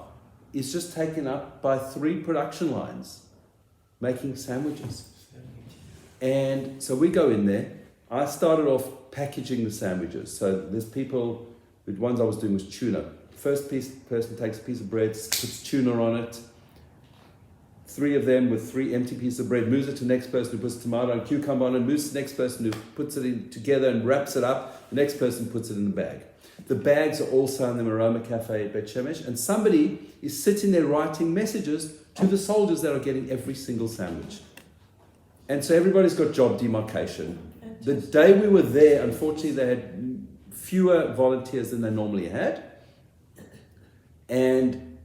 A: is just taken up by 3 production lines making sandwiches. And so we go in there. I started off packaging the sandwiches. So there's people, the ones I was doing was tuna. First person takes a piece of bread, puts tuna on it. 3 of them with 3 empty pieces of bread, moves it to the next person who puts tomato and cucumber on it, moves to the next person who puts it in together and wraps it up. The next person puts it in the bag. The bags are also in the Aroma Cafe at Bet Shemesh, and somebody is sitting there writing messages to the soldiers that are getting every single sandwich. And so everybody's got job demarcation. The day we were there, unfortunately, they had fewer volunteers than they normally had, and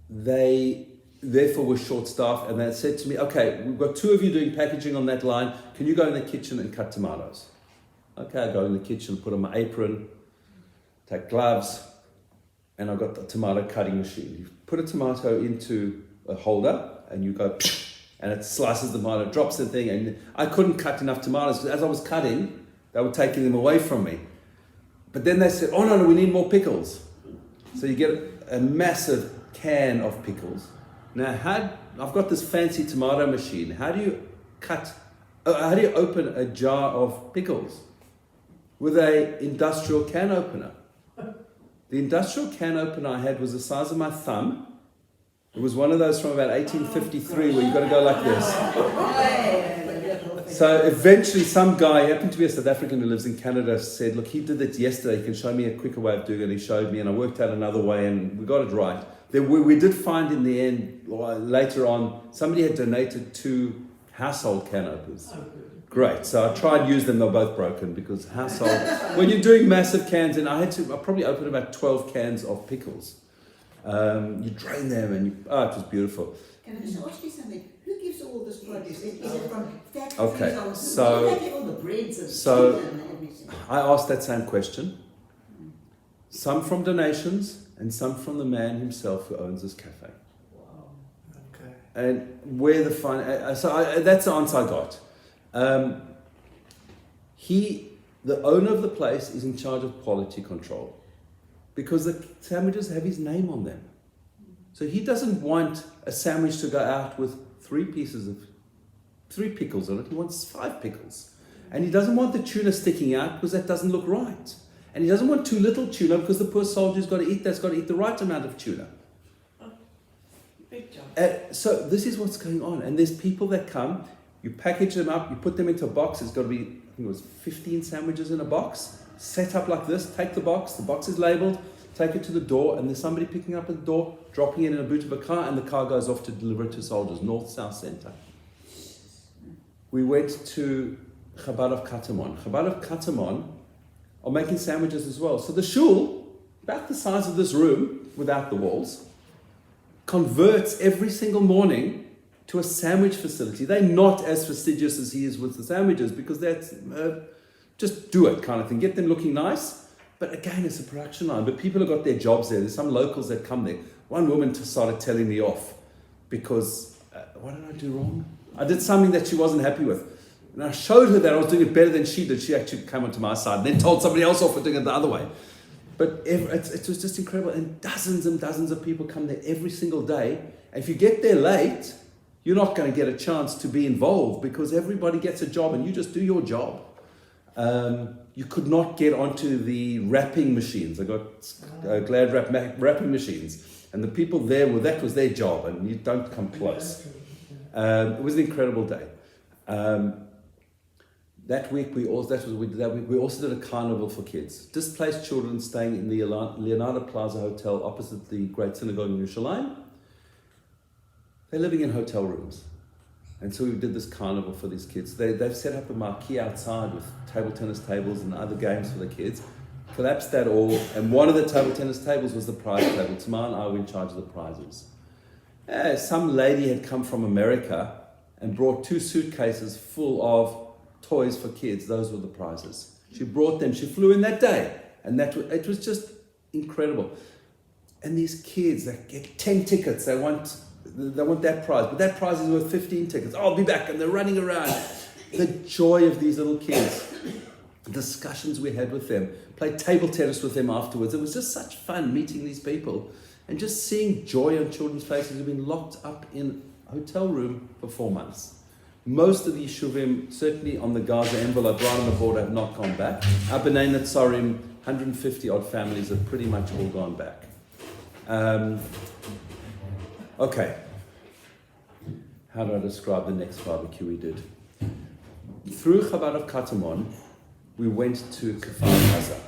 A: they therefore were short-staffed, and they said to me, okay, we've got 2 of you doing packaging on that line, can you go in the kitchen and cut tomatoes? Okay, I go in the kitchen, put on my apron, take gloves, and I've got the tomato cutting machine. You put a tomato into a holder, and you go, and it slices the tomato, drops the thing, and I couldn't cut enough tomatoes, because as I was cutting, they were taking them away from me. But then they said, oh no, we need more pickles. So you get a massive can of pickles. Now, I've got this fancy tomato machine. How do you open a jar of pickles? With an industrial can opener. The industrial can opener I had was the size of my thumb. It was one of those from about 1853 where you've got to go like this. So eventually some guy, happened to be a South African who lives in Canada, said, look, he did it yesterday, he can show me a quicker way of doing it. He showed me and I worked out another way and we got it right. We did find in the end, later on, somebody had donated 2 household can openers. Great, so I tried to use them, they're both broken because household, when you're doing massive cans, and I probably opened about 12 cans of pickles. You drain them and it was beautiful.
C: Can I just ask you something? Who gives all this produce? Is it from factories?
A: Okay,
C: Who
A: so,
C: do they get all the breads and
A: so
C: cheese and everything?
A: I asked that same question. Some from donations and some from the man himself who owns this cafe.
C: Wow.
D: Okay.
A: And where the that's the answer I got. The owner of the place is in charge of quality control because the sandwiches have his name on them. So he doesn't want a sandwich to go out with 3 pickles on it. He wants 5 pickles. And he doesn't want the tuna sticking out because that doesn't look right. And he doesn't want too little tuna because the poor soldier's got to eat the right amount of tuna.
D: Big jump.
A: So this is what's going on. And there's people that come, you package them up, you put them into a box. It's got to be, I think it was 15 sandwiches in a box, set up like this. Take the box is labeled, take it to the door, and there's somebody picking up at the door, dropping it in a boot of a car, and the car goes off to deliver it to soldiers, north, south, center. We went to Chabad of Katamon. Chabad of Katamon are making sandwiches as well. So the shul, about the size of this room, without the walls, converts every single morning to a sandwich facility. They're not as fastidious as he is with the sandwiches because that's just do it kind of thing. Get them looking nice. But again, it's a production line. But people have got their jobs there. There's some locals that come there. One woman started telling me off because what did I do wrong? I did something that she wasn't happy with. And I showed her that I was doing it better than she did. She actually came onto my side and then told somebody else off for doing it the other way. But it was just incredible. And dozens of people come there every single day. And if you get there late, you're not going to get a chance to be involved because everybody gets a job and you just do your job. You could not get onto the wrapping machines. I got Glad wrapping machines. And the people there, that was their job and you don't come close. It was an incredible day. That week, we also did a carnival for kids. Displaced children staying in the Leonardo Plaza Hotel opposite the Great Synagogue in Yerushalayim. They're living in hotel rooms. And so we did this carnival for these kids. They've set up a marquee outside with table tennis tables and other games for the kids. Collapsed that all, and one of the table tennis tables was the prize table. Tamar and I were in charge of the prizes. Some lady had come from America and brought 2 suitcases full of toys for kids. Those were the prizes. She brought them. She flew in that day, and it was just incredible. And these kids, they get 10 tickets. They want that prize, but that prize is worth 15 tickets. I'll be back, and they're running around. The joy of these little kids. The discussions we had with them. Played table tennis with them afterwards. It was just such fun meeting these people and just seeing joy on children's faces who've been locked up in a hotel room for 4 months. Most of the Yeshuvim, certainly on the Gaza envelope, right on the border, have not gone back. Our B'nai Netzarim, 150 odd families have pretty much all gone back. Okay. How do I describe the next barbecue we did? Through Chabad of Katamon, we went to Kfar Aza.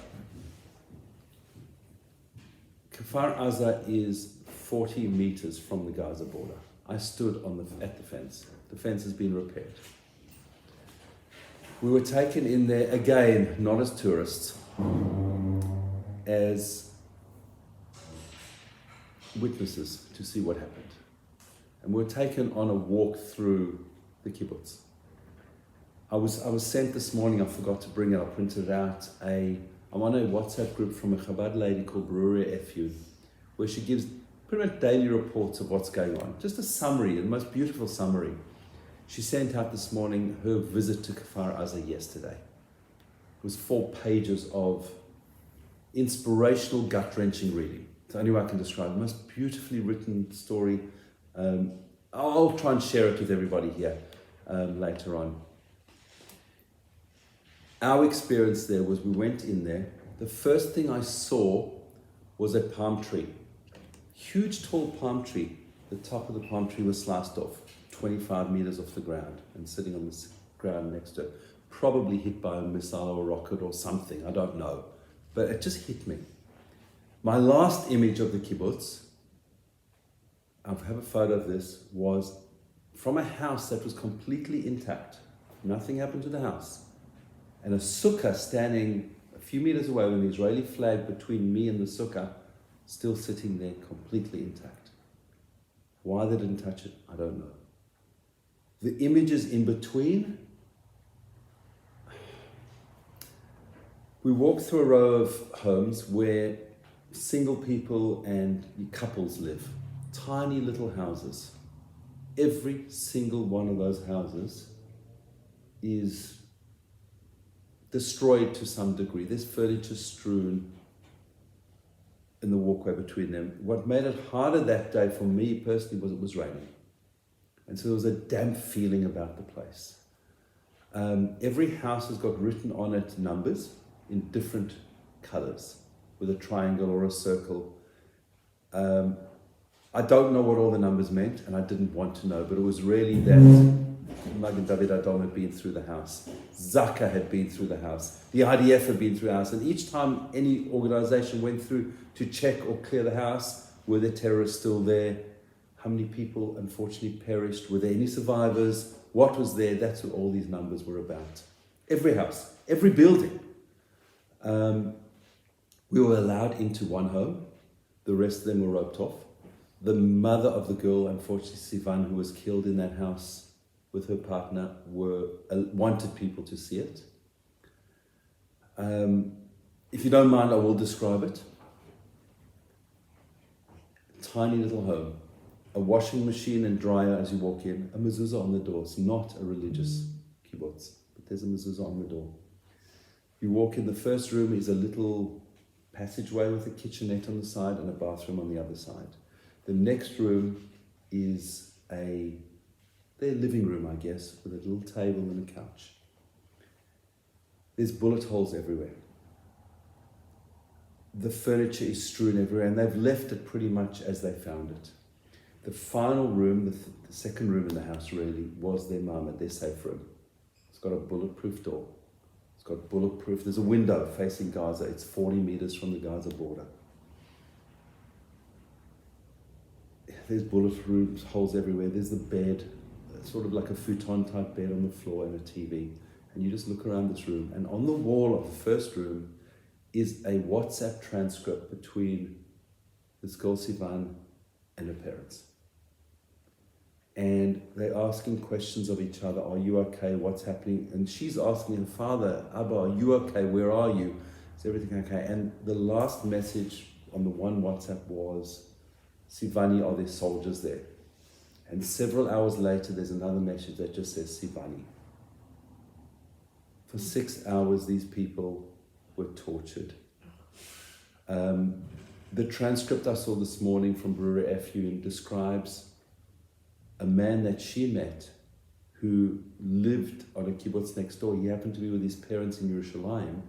A: Kfar Aza is 40 meters from the Gaza border. I stood at the fence. The fence has been repaired. We were taken in there, again, not as tourists, as witnesses to see what happened. And we were taken on a walk through the kibbutz. I was sent this morning, I forgot to bring it, I printed it out, I'm on a WhatsApp group from a Chabad lady called Bruria Efyu, where she gives pretty much daily reports of what's going on. Just a summary, the most beautiful summary. She sent out this morning her visit to Kfar Aza yesterday. It was 4 pages of inspirational, gut-wrenching reading. It's the only way I can describe it. The most beautifully written story. I'll try and share it with everybody here later on. Our experience there was we went in there. The first thing I saw was a palm tree. Huge tall palm tree. The top of the palm tree was sliced off, 25 meters off the ground and sitting on the ground next to it. Probably hit by a missile or a rocket or something, I don't know. But it just hit me. My last image of the kibbutz, I have a photo of this, was from a house that was completely intact. Nothing happened to the house. And a sukkah standing a few meters away with an Israeli flag between me and the sukkah, still sitting there completely intact. Why they didn't touch it, I don't know. The images in between, we walked through a row of homes where single people and couples live. Tiny little houses. Every single one of those houses is destroyed to some degree. There's furniture strewn in the walkway between them. What made it harder that day for me personally was it was raining. And so there was a damp feeling about the place. Every house has got written on it numbers in different colors, with a triangle or a circle. I don't know what all the numbers meant, and I didn't want to know, but it was really that Magen David Adom had been through the house. Zaka had been through the house. The IDF had been through the house. And each time any organization went through to check or clear the house, were there terrorists still there? How many people unfortunately perished? Were there any survivors? What was there? That's what all these numbers were about. Every house, every building. We were allowed into one home. The rest of them were roped off. The mother of the girl, unfortunately Sivan, who was killed in that house with her partner, wanted people to see it. If you don't mind, I will describe it. Tiny little home. a washing machine and dryer as you walk in, a mezuzah on the door. It's not a religious kibbutz, but there's a mezuzah on the door. You walk in, the first room is a little passageway with a kitchenette on the side and a bathroom on the other side. The next room is their living room, I guess, with a little table and a couch. There's bullet holes everywhere. The furniture is strewn everywhere, and they've left it pretty much as they found it. The final room, the second room in the house really, was their mama, their safe room. It's got a bulletproof door. It's got bulletproof, there's a window facing Gaza. It's 40 meters from the Gaza border. There's bullet holes everywhere. There's the bed, sort of like a futon type bed on the floor and a TV. And you just look around this room, and on the wall of the first room is a WhatsApp transcript between this girl Sivan and her parents. And they're asking questions of each other. Are you okay? What's happening? And she's asking her father, Abba, are you okay? Where are you? Is everything okay? And the last message on the one WhatsApp was, Sivani, are there soldiers there? And several hours later, there's another message that just says, Sivani. For 6 hours, these people were tortured. The transcript I saw this morning from Brewer F.U. describes a man that she met who lived on a kibbutz next door. He happened to be with his parents in Yerushalayim.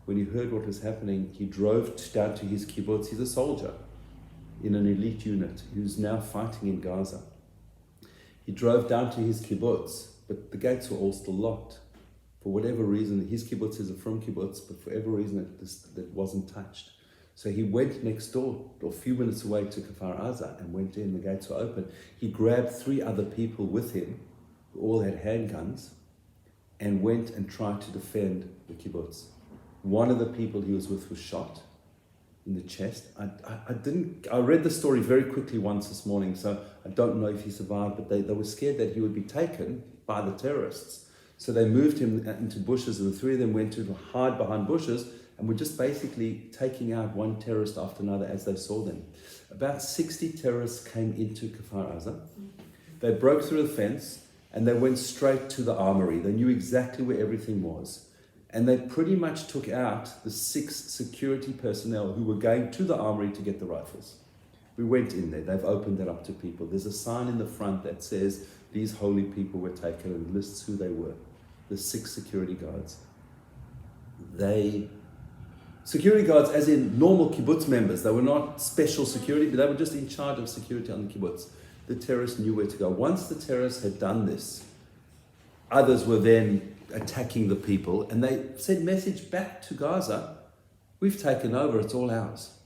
A: When he heard what was happening, he drove down to his kibbutz. He's a soldier in an elite unit who's now fighting in Gaza. He drove down to his kibbutz, but the gates were all still locked. For whatever reason, his kibbutz is a from kibbutz, but for whatever reason, it wasn't touched. So he went next door, or a few minutes away to Kfar Aza, and went in, the gates were open. He grabbed 3 other people with him, who all had handguns, and went and tried to defend the kibbutz. One of the people he was with was shot in the chest. I read the story very quickly once this morning, so I don't know if he survived, but they were scared that he would be taken by the terrorists. So they moved him into bushes, and the 3 of them went to hide behind bushes, and were just basically taking out one terrorist after another as they saw them. About 60 terrorists came into Kfar Aza. They broke through the fence, and they went straight to the armory. They knew exactly where everything was. And they pretty much took out the 6 security personnel who were going to the armory to get the rifles. We went in there. They've opened that up to people. There's a sign in the front that says, these holy people were taken, and lists who they were. The 6 security guards. Security guards as in normal kibbutz members. They were not special security, but they were just in charge of security on the kibbutz. The terrorists knew where to go. Once the terrorists had done this, others were then attacking the people, and they sent message back to Gaza, we've taken over, it's all ours.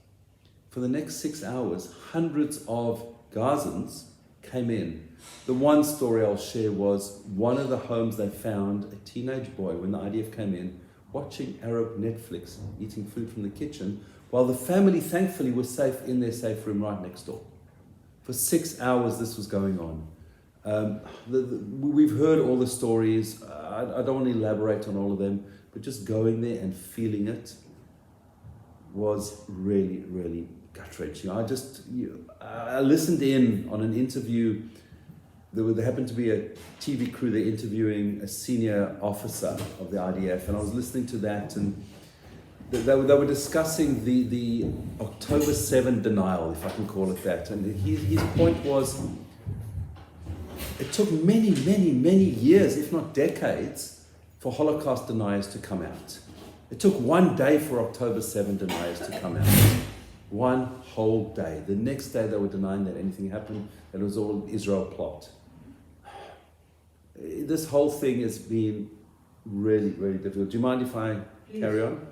A: For the next 6 hours, hundreds of Gazans came in. The one story I'll share was one of the homes they found a teenage boy when the IDF came in, watching Arab Netflix, eating food from the kitchen, while the family thankfully was safe in their safe room right next door. For 6 hours this was going on. We've heard all the stories. I don't want to elaborate on all of them, but just going there and feeling it was really, really gut-wrenching. I listened in on an interview. There happened to be a TV crew there interviewing a senior officer of the IDF, and I was listening to that, and they were discussing the October 7 denial, if I can call it that. And his point was, it took many, many, many years, if not decades, for Holocaust deniers to come out. It took 1 day for October 7 deniers to come out. 1 whole day. The next day they were denying that anything happened, that it was all Israel plot. This whole thing has been really, really difficult. Do you mind if I carry on?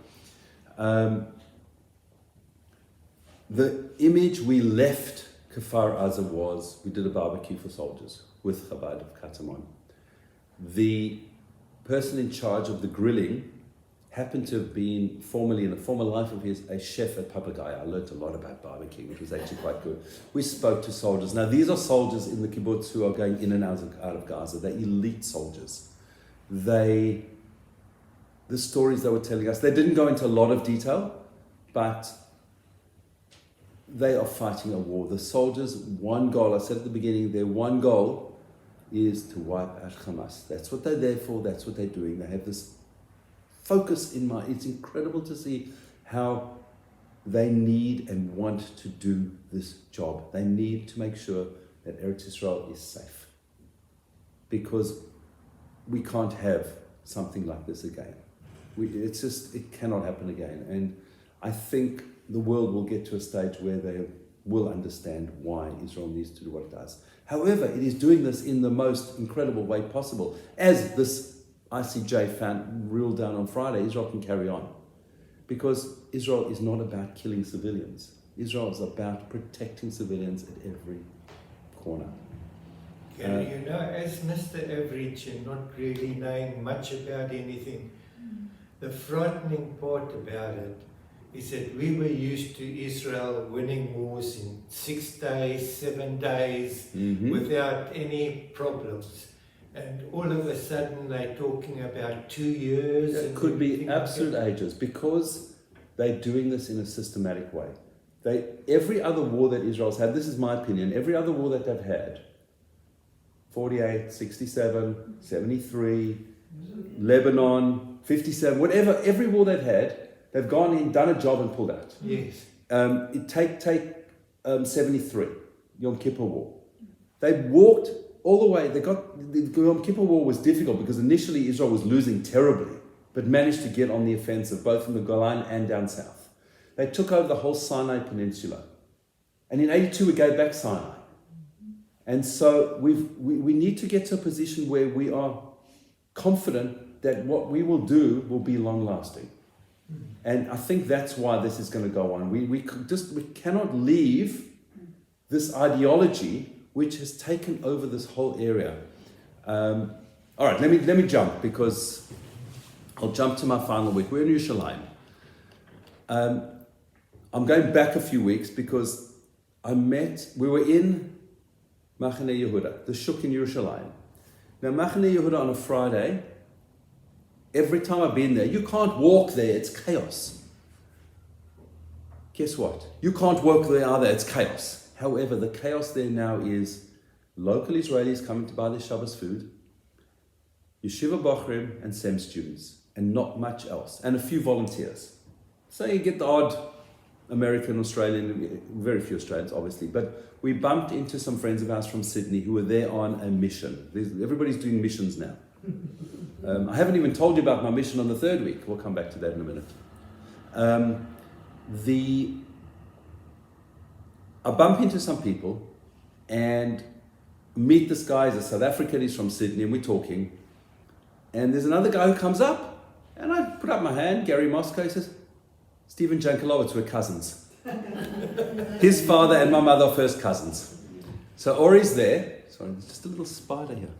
A: The image we left Kfar Aza was, we did a barbecue for soldiers with Chabad of Katamon. The person in charge of the grilling happened to have been formerly, in a former life of his, a chef at Papagaya. I learned a lot about barbecuing, which was actually quite good. We spoke to soldiers. Now, these are soldiers in the kibbutz who are going in and out of Gaza. They're elite soldiers. The stories they were telling us, they didn't go into a lot of detail, but they are fighting a war. The soldiers, one goal, I said at the beginning, their one goal is to wipe out Hamas. That's what they're there for, that's what they're doing. They have this focus in mind. It's incredible to see how they need and want to do this job. They need to make sure that Eretz Yisrael is safe. Because we can't have something like this again. It cannot happen again. And I think the world will get to a stage where they will understand why Israel needs to do what it does. However, it is doing this in the most incredible way possible. As this ICJ found ruled down on Friday, Israel can carry on. Because Israel is not about killing civilians. Israel is about protecting civilians at every corner.
E: Gary, you know, as Mr. Average and not really knowing much about anything, the frightening part about it is that we were used to Israel winning wars in 6 days, 7 days, without any problems. And all of a sudden they're talking about 2 years.
A: It could be absolute ages, because they're doing this in a systematic way. Every other war that Israel's had, this is my opinion, every other war that they've had, 48, 67, 73, Lebanon, 57, whatever, every war they've had, they've gone in, done a job and pulled out.
E: Yes.
A: Take 73, Yom Kippur War. They walked all the way. The Yom Kippur War was difficult because initially Israel was losing terribly, but managed to get on the offensive, both in the Golan and down south. They took over the whole Sinai Peninsula. And in 82, we gave back Sinai. And so we need to get to a position where we are confident that what we will do will be long-lasting. And I think that's why this is going to go on. We cannot leave this ideology which has taken over this whole area. All right, let me jump, because I'll jump to my final week. We're in Yerushalayim. I'm going back a few weeks because we were in Machane Yehuda, the Shuk in Yerushalayim. Now, Machane Yehuda on a Friday, every time I've been there, you can't walk there, it's chaos. Guess what? You can't walk there either, it's chaos. However, the chaos there now is local Israelis coming to buy their Shabbos food, yeshiva bochrim and SEM students, and not much else, and a few volunteers. So you get the odd American, Australian, very few Australians obviously, but we bumped into some friends of ours from Sydney who were there on a mission. Everybody's doing missions now. I haven't even told you about my mission on the 3rd week. We'll come back to that in a minute. I bump into some people and meet this guy. He's a South African, he's from Sydney, and we're talking. And there's another guy who comes up, and I put up my hand, Gary Moscow, he says, Stephen Jankelowitz, we're cousins. His father and my mother are first cousins. So Ori's there. Sorry, there's just a little spider here.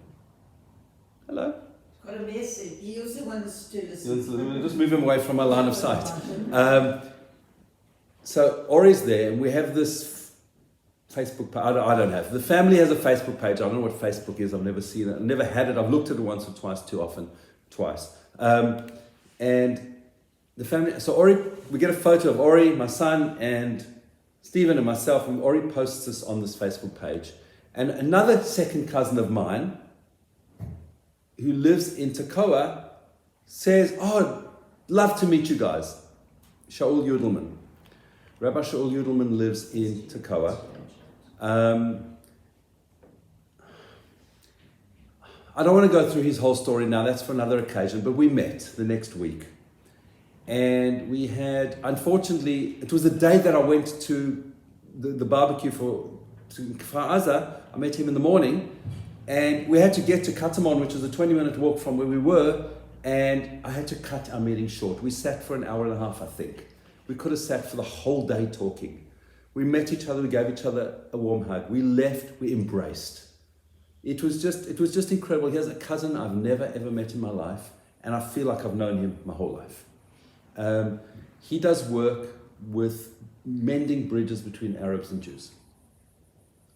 A: Hello.
C: Got a message. He also wants to listen.
A: Just move him away from my line of sight. So Ori's there, and we have this Facebook page. I don't have. The family has a Facebook page. I don't know what Facebook is. I've never seen it. I've never had it. I've looked at it once or twice, too often. Twice. And the family, so Ori, we get a photo of Ori, my son, and Stephen and myself, and Ori posts this on this Facebook page. And another second cousin of mine, who lives in Tekoa, says, oh, love to meet you guys. Shaul Yudelman. Rabbi Shaul Yudelman lives in Tekoa. I don't want to go through his whole story now, that's for another occasion, but we met the next week. And we had, unfortunately, it was the day that I went to the barbecue to Kfar Aza. I met him in the morning, and we had to get to Katamon, which was a 20-minute walk from where we were, and I had to cut our meeting short. We sat for an hour and a half, I think. We could have sat for the whole day talking. We met each other, we gave each other a warm hug. We left, we embraced. It was just incredible. He has a cousin I've never ever met in my life, and I feel like I've known him my whole life. He does work with mending bridges between Arabs and Jews.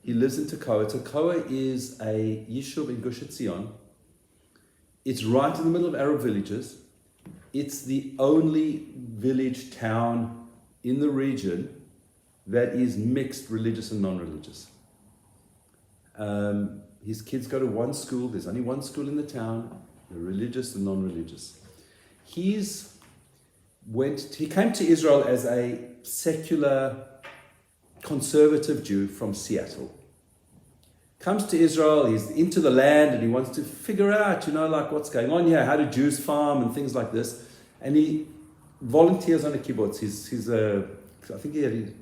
A: He lives in Tekoa. Tekoa is a yishuv in Gush Etzion. It's right in the middle of Arab villages. It's the only village town in the region that is mixed religious and non-religious. His kids go to one school. There's only one school in the town. They're religious and non-religious. He came to Israel as a secular, conservative Jew from Seattle. Comes to Israel, he's into the land and he wants to figure out, what's going on here, how do Jews farm and things like this. And he volunteers on a kibbutz. I think he had a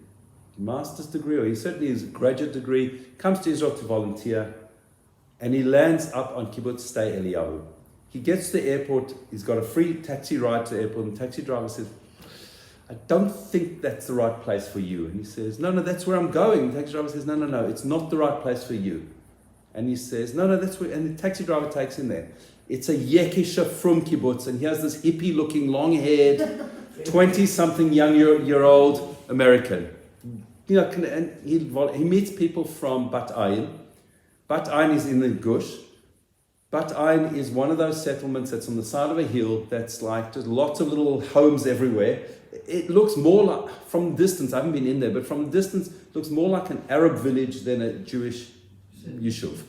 A: master's degree, or he certainly has a graduate degree. Comes to Israel to volunteer, and he lands up on kibbutz Stay Eliyahu. He gets to the airport, he's got a free taxi ride to the airport, and the taxi driver says, I don't think that's the right place for you. And he says, no, that's where I'm going. The taxi driver says, no, it's not the right place for you. And he says, no, that's where, and the taxi driver takes him there. It's a Yekisha from kibbutz, and he has this hippie-looking, long-haired, 20-something young-year-old American. And he meets people from Bat Ayin. Bat Ayin is in the Gush. Bat Ayin is one of those settlements that's on the side of a hill that's like just lots of little homes everywhere. It looks more like, from distance, I haven't been in there, but from distance, it looks more like an Arab village than a Jewish yishuv.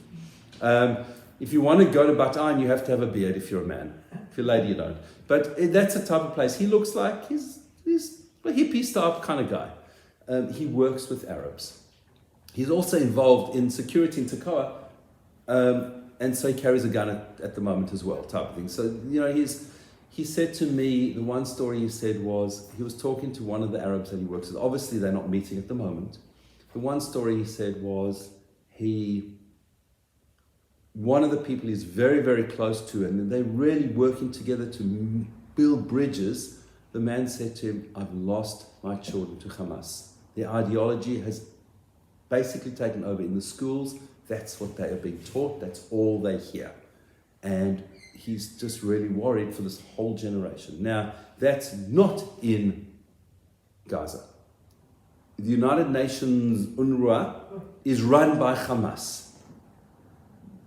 A: If you want to go to Bat Ayin, you have to have a beard if you're a man. If you're a lady, you don't. But that's the type of place. He looks like he's a hippie type kind of guy. He works with Arabs. He's also involved in security in Tekoa, and so he carries a gun at the moment as well, type of thing. So, he said to me, the one story he said was, he was talking to one of the Arabs that he works with. Obviously, they're not meeting at the moment. The one story he said was, one of the people he's very, very close to, and they're really working together to build bridges. The man said to him, I've lost my children to Hamas. Their ideology has basically taken over in the schools. That's what they are being taught. That's all they hear. And he's just really worried for this whole generation. Now, that's not in Gaza. The United Nations UNRWA is run by Hamas.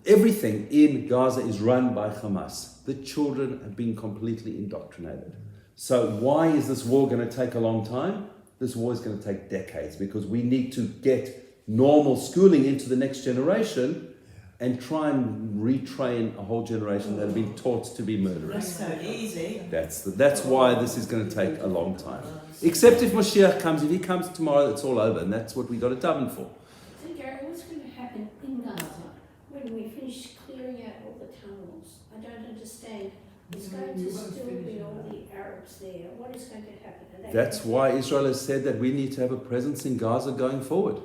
A: Everything in Gaza is run by Hamas. The children have been completely indoctrinated. So why is this war going to take a long time? This war is going to take decades, because we need to get normal schooling into the next generation and try and retrain a whole generation that have been taught to be murderers.
D: That's so easy.
A: That's why this is going to take a long time. Except if Mashiach comes. If he comes tomorrow, it's all over, and that's what we got to daven for.
B: So, Gary, what's going to happen in Gaza when we finish clearing out all the tunnels? I don't understand. It's going to still be all the Arabs there. What is going to happen?
A: That's why Israel has said that we need to have a presence in Gaza going forward.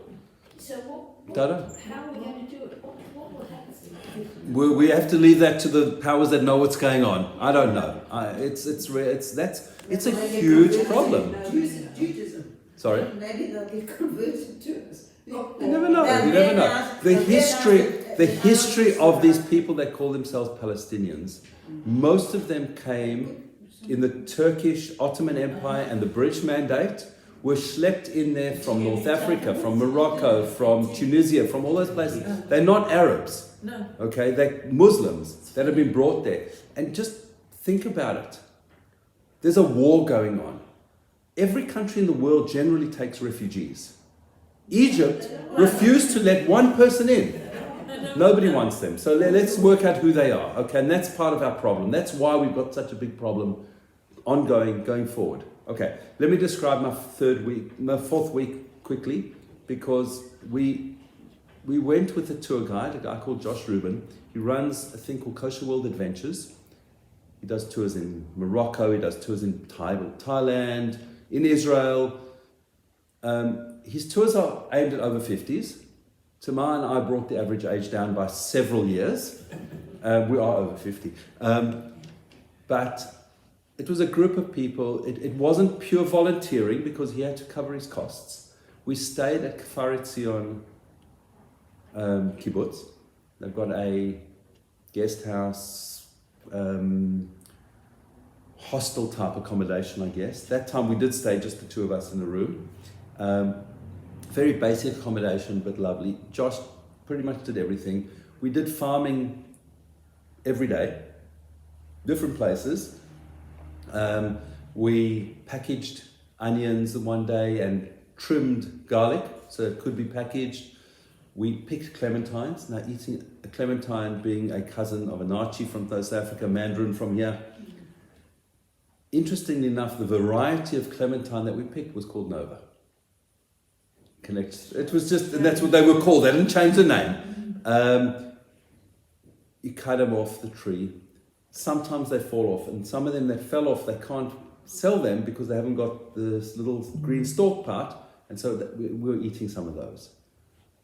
B: So
A: Dada?
B: how are we going to do it? What will happen?
A: We have to leave that to the powers that know what's going on. I don't know. It's a huge problem.
C: Judaism.
A: Sorry?
C: Maybe they'll get converted to us.
A: You never know. You never know. The history of these people that call themselves Palestinians, most of them came in the Turkish Ottoman Empire and the British Mandate, were schlepped in there from North Africa, from Morocco, from Tunisia, from all those places. They're not Arabs.
D: No.
A: Okay, they're Muslims that have been brought there. And just think about it. There's a war going on. Every country in the world generally takes refugees. Egypt refused to let one person in. Nobody wants them. So let's work out who they are. Okay, and that's part of our problem. That's why we've got such a big problem going forward. Okay, let me describe my fourth week quickly, because we went with a tour guide, a guy called Josh Rubin. He runs a thing called Kosher World Adventures. He does tours in Morocco, he does tours in Thailand, in Israel. His tours are aimed at over 50s. Tamar and I brought the average age down by several years. We are over 50. But it was a group of people. It wasn't pure volunteering, because he had to cover his costs. We stayed at Kfar Etzion kibbutz. They've got a guest house, hostel type accommodation, I guess. That time we did stay just the two of us in the room. Very basic accommodation, but lovely. Josh pretty much did everything. We did farming every day, different places. We packaged onions one day and trimmed garlic, so it could be packaged. We picked clementines. Now, eating a clementine being a cousin of a nachi from South Africa, mandarin from here. Interestingly enough, the variety of clementine that we picked was called Nova. It was just, and that's what they were called. They didn't change the name. You cut them off the tree. Sometimes they fall off, and some of them that fell off, they can't sell them because they haven't got this little green stalk part, and so we were eating some of those.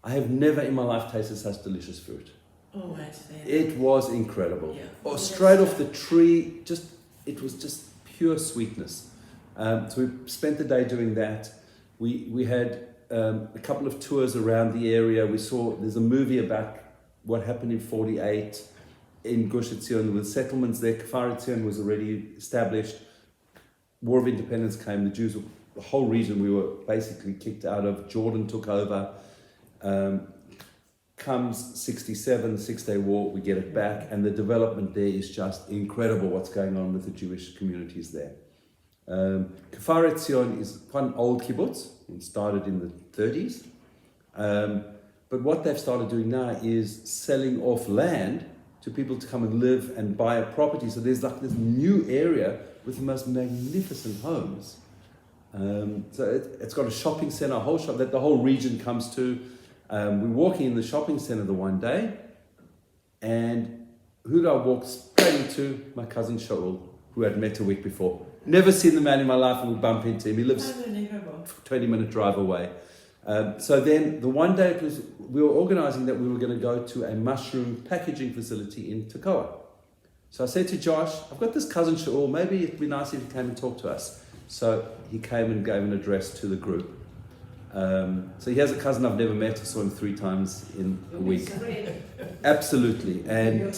A: I have never in my life tasted such delicious fruit.
D: Oh, that's there.
A: It was incredible.
D: Yeah.
A: Oh, straight off the tree, it was just pure sweetness. So we spent the day doing that. We had a couple of tours around the area. There's a movie about what happened in 48 in Gush Etzion with settlements there. Kfar Etzion was already established. War of Independence came. The whole region we were basically kicked out of. Jordan took over. Comes 67, Six-Day War, we get it back, and the development there is just incredible what's going on with the Jewish communities there. Kfar Etzion is quite an old kibbutz. It started in the 30s. But what they've started doing now is selling off land to people to come and live and buy a property. So there's like this new area with the most magnificent homes. So it's got a shopping center, a whole shop that the whole region comes to. We're walking in the shopping center the one day, and who did I walk straight into? My cousin Shaul, who I'd met a week before. Never seen the man in my life, and we bump into him. He lives 20-minute drive away. So then the one day we were organizing that we were going to go to a mushroom packaging facility in Tekoa. So I said to Josh, I've got this cousin Shaul, maybe it'd be nice if he came and talked to us. So he came and gave an address to the group. So he has a cousin I've never met. I saw him 3 times in a week. Absolutely. And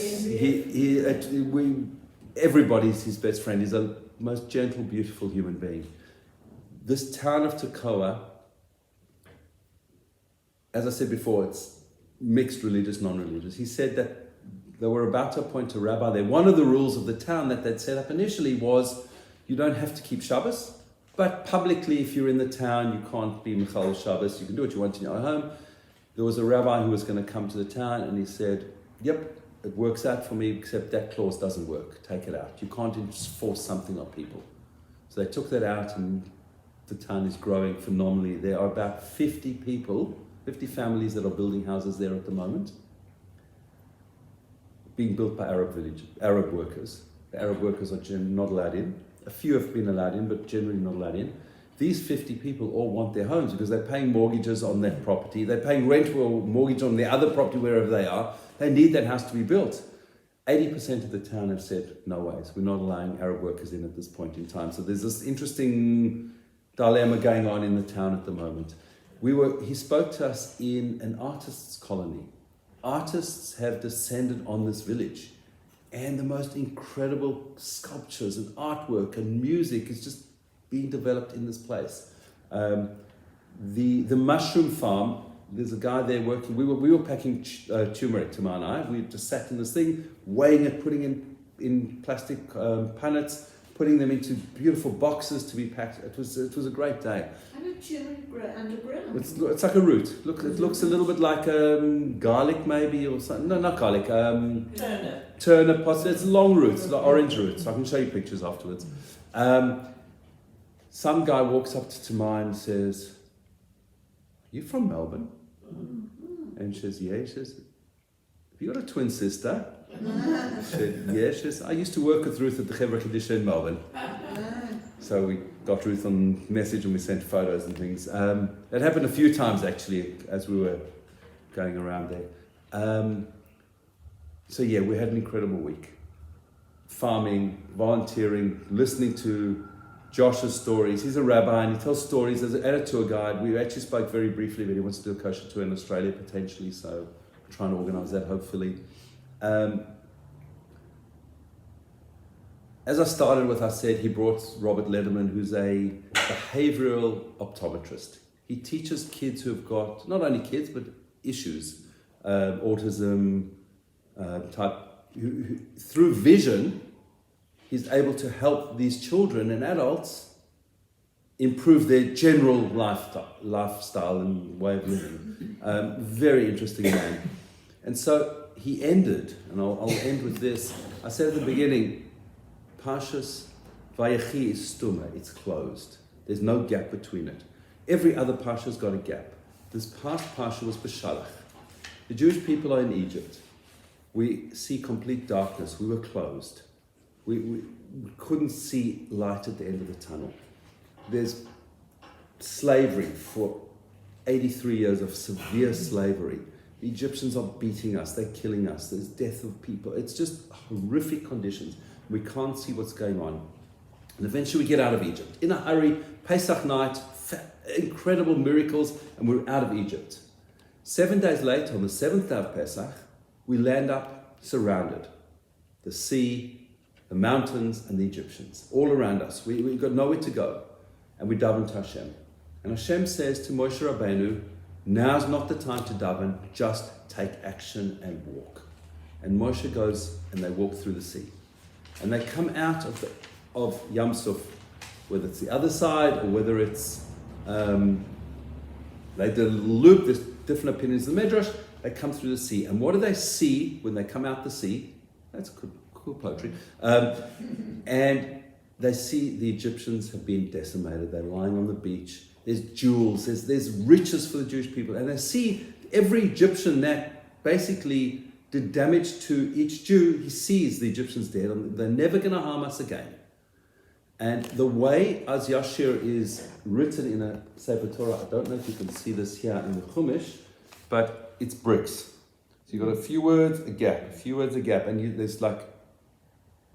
A: everybody's his best friend. He's a most gentle, beautiful human being. This town of Tekoa, as I said before, it's mixed religious, non-religious. He said that they were about to appoint a rabbi there. One of the rules of the town that they'd set up initially was you don't have to keep Shabbos, but publicly, if you're in the town, you can't be Michal Shabbos. You can do what you want in your own home. There was a rabbi who was going to come to the town, and he said, yep, it works out for me, except that clause doesn't work. Take it out. You can't enforce something on people. So they took that out, and the town is growing phenomenally. There are about 50 people, 50 families that are building houses there at the moment, being built by Arab workers. The Arab workers are not allowed in. A few have been allowed in, but generally not allowed in. These 50 people all want their homes because they're paying mortgages on that property. They're paying rent or mortgage on the other property wherever they are. They need that house to be built. 80% of the town have said, no ways, we're not allowing Arab workers in at this point in time. So there's this interesting dilemma going on in the town at the moment. He spoke to us in an artist's colony. Artists have descended on this village, and the most incredible sculptures and artwork and music is just being developed in this place. The mushroom farm, there's a guy there working. We were packing turmeric, Tamar and I. We just sat in this thing, weighing it, putting it in plastic punnets, putting them into beautiful boxes to be packed. It was a great day.
C: How did turmeric grow underground?
A: It's like a root. Look, it looks a little bit like garlic maybe, or something. No, not garlic. Turnip, possibly. It's long roots, like orange roots. I can show you pictures afterwards. Some guy walks up to Tamar and says, "You from Melbourne?" And she says, "Yeah." She says, "Have you got a twin sister?" She said, "Yeah." She says, "I used to work with Ruth at the Chevra Kadisha in Melbourne." So we got Ruth on message and we sent photos and things. It happened a few times actually as we were going around there. So yeah, we had an incredible week. Farming, volunteering, listening to Josh's stories. He's a rabbi and he tells stories as a tour guide. We actually spoke very briefly, but he wants to do a kosher tour in Australia potentially, so we're trying to organise that hopefully. As I started with, I said he brought Robert Lederman, who's a behavioural optometrist. He teaches kids who have got, not only kids, but issues, autism type, who, through vision, he's able to help these children and adults improve their general lifestyle and way of living. Very interesting man. And so he ended, and I'll end with this. I said at the beginning, Parshas Vayechi is stuma, it's closed. There's no gap between it. Every other Parsha's got a gap. This past Parsha was Beshalach. The Jewish people are in Egypt. We see complete darkness. We were closed. We couldn't see light at the end of the tunnel. There's slavery for 83 years of severe slavery. The Egyptians are beating us. They're killing us. There's death of people. It's just horrific conditions. We can't see what's going on. And eventually we get out of Egypt. In a hurry, Pesach night, incredible miracles, and we're out of Egypt. 7 days later, on the 7th day of Pesach, we land up surrounded. The sea, the mountains, and the Egyptians, all around us. We've got nowhere to go. And we daven to Hashem. And Hashem says to Moshe Rabbeinu, now's not the time to daven, just take action and walk. And Moshe goes and they walk through the sea. And they come out of Yam Suf, whether it's the other side or whether it's, they did a loop, there's different opinions in the Midrash, they come through the sea. And what do they see when they come out the sea? That's cool poetry. And they see the Egyptians have been decimated. They're lying on the beach. There's jewels, there's riches for the Jewish people. And they see every Egyptian that basically did damage to each Jew, he sees the Egyptians dead. And they're never going to harm us again. And the way Az Yashir is written in a Sefer Torah, I don't know if you can see this here in the Chumash, but it's bricks. So you've got a few words, a gap, a few words, a gap, and there's like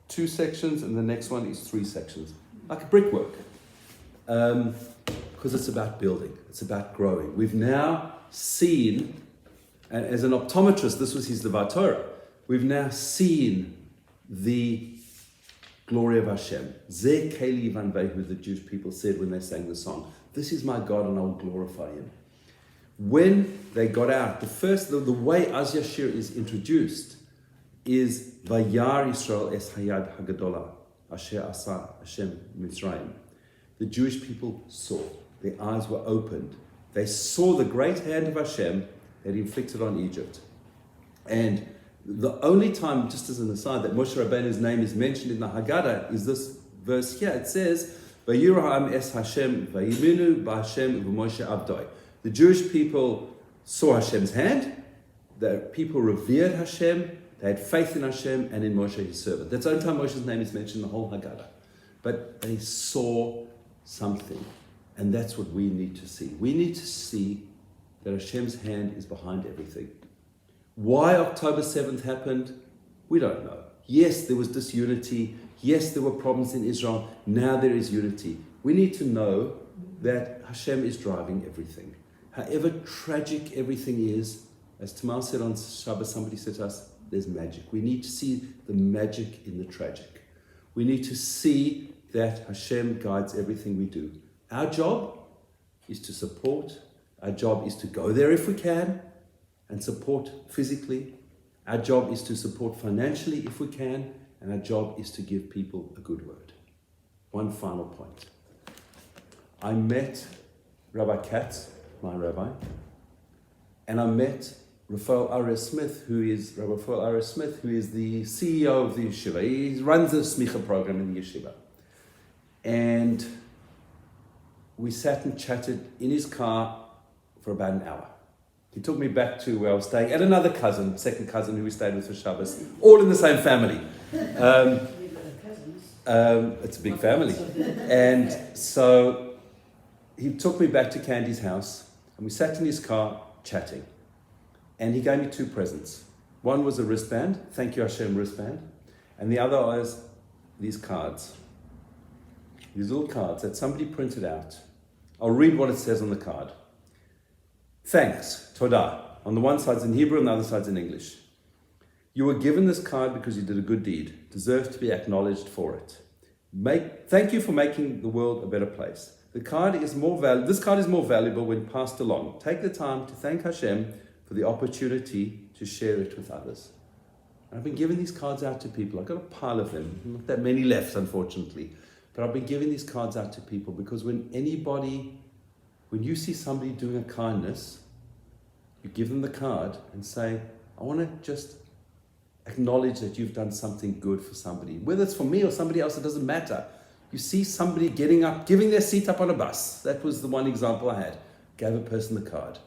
A: 2 sections, and the next one is 3 sections, like a brickwork. Because it's about building, it's about growing. We've now seen, and as an optometrist, this was his Devar Torah, we've now seen the glory of Hashem. Zeh Keli Van Vehu, the Jewish people said when they sang the song. This is my God and I will glorify him. When they got out, the way Az Yashir is introduced is Vayar Yisrael es Hayad Hagadola, Asher Asa Hashem Mitzrayim. The Jewish people saw, their eyes were opened. They saw the great hand of Hashem that he inflicted on Egypt. And the only time, just as an aside, that Moshe Rabbeinu's name is mentioned in the Haggadah is this verse here. It says, Vayiraham es Hashem vayiminu b'Hashem v'Moshe Abdoi. The Jewish people saw Hashem's hand. The people revered Hashem. They had faith in Hashem and in Moshe, his servant. That's the only time Moshe's name is mentioned in the whole Haggadah. But they saw something. And that's what we need to see. We need to see that Hashem's hand is behind everything. Why October 7th happened, we don't know. Yes, there was disunity. Yes, there were problems in Israel. Now there is unity. We need to know that Hashem is driving everything. However tragic everything is, as Tamar said on Shabbos, somebody said to us, there's magic. We need to see the magic in the tragic. We need to see that Hashem guides everything we do. Our job is to support. Our job is to go there if we can and support physically. Our job is to support financially if we can, and our job is to give people a good word. One final point. I met Rabbi Katz, my rabbi, and I met Raphael Ares Smith, who is the CEO of the yeshiva. He runs the smicha program in the yeshiva. And we sat and chatted in his car for about an hour. He took me back to where I was staying, and another cousin, second cousin who we stayed with for Shabbos, all in the same family. It's a big family. And so he took me back to Candy's house, and we sat in his car chatting. And he gave me 2 presents. One was a wristband, thank you Hashem wristband, and the other was these cards. These little cards that somebody printed out. I'll read what it says on the card. Thanks, Todah. On the one side's in Hebrew and the other side's in English. You were given this card because you did a good deed. Deserve to be acknowledged for it. Thank you for making the world a better place. This card is more valuable when passed along. Take the time to thank Hashem for the opportunity to share it with others. And I've been giving these cards out to people. I've got a pile of them. Not that many left, unfortunately. But I've been giving these cards out to people because when you see somebody doing a kindness, you give them the card and say, I want to just acknowledge that you've done something good for somebody. Whether it's for me or somebody else, it doesn't matter. You see somebody getting up, giving their seat up on a bus. That was the one example I had. Gave a person the card.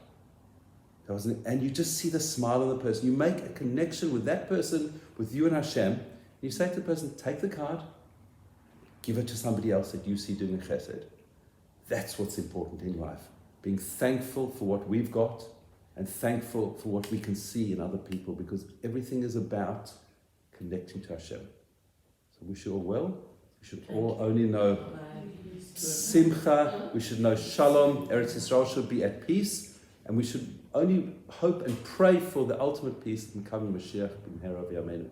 A: And you just see the smile on the person. You make a connection with that person, with you and Hashem. You say to the person, take the card, give it to somebody else that you see doing a chesed. That's what's important in life. Being thankful for what we've got and thankful for what we can see in other people, because everything is about connecting to Hashem. So wish you all well. We should all only know simcha. We should know shalom. Eretz Yisrael should be at peace. And we should only hope and pray for the ultimate peace in coming Mashiach. Amen.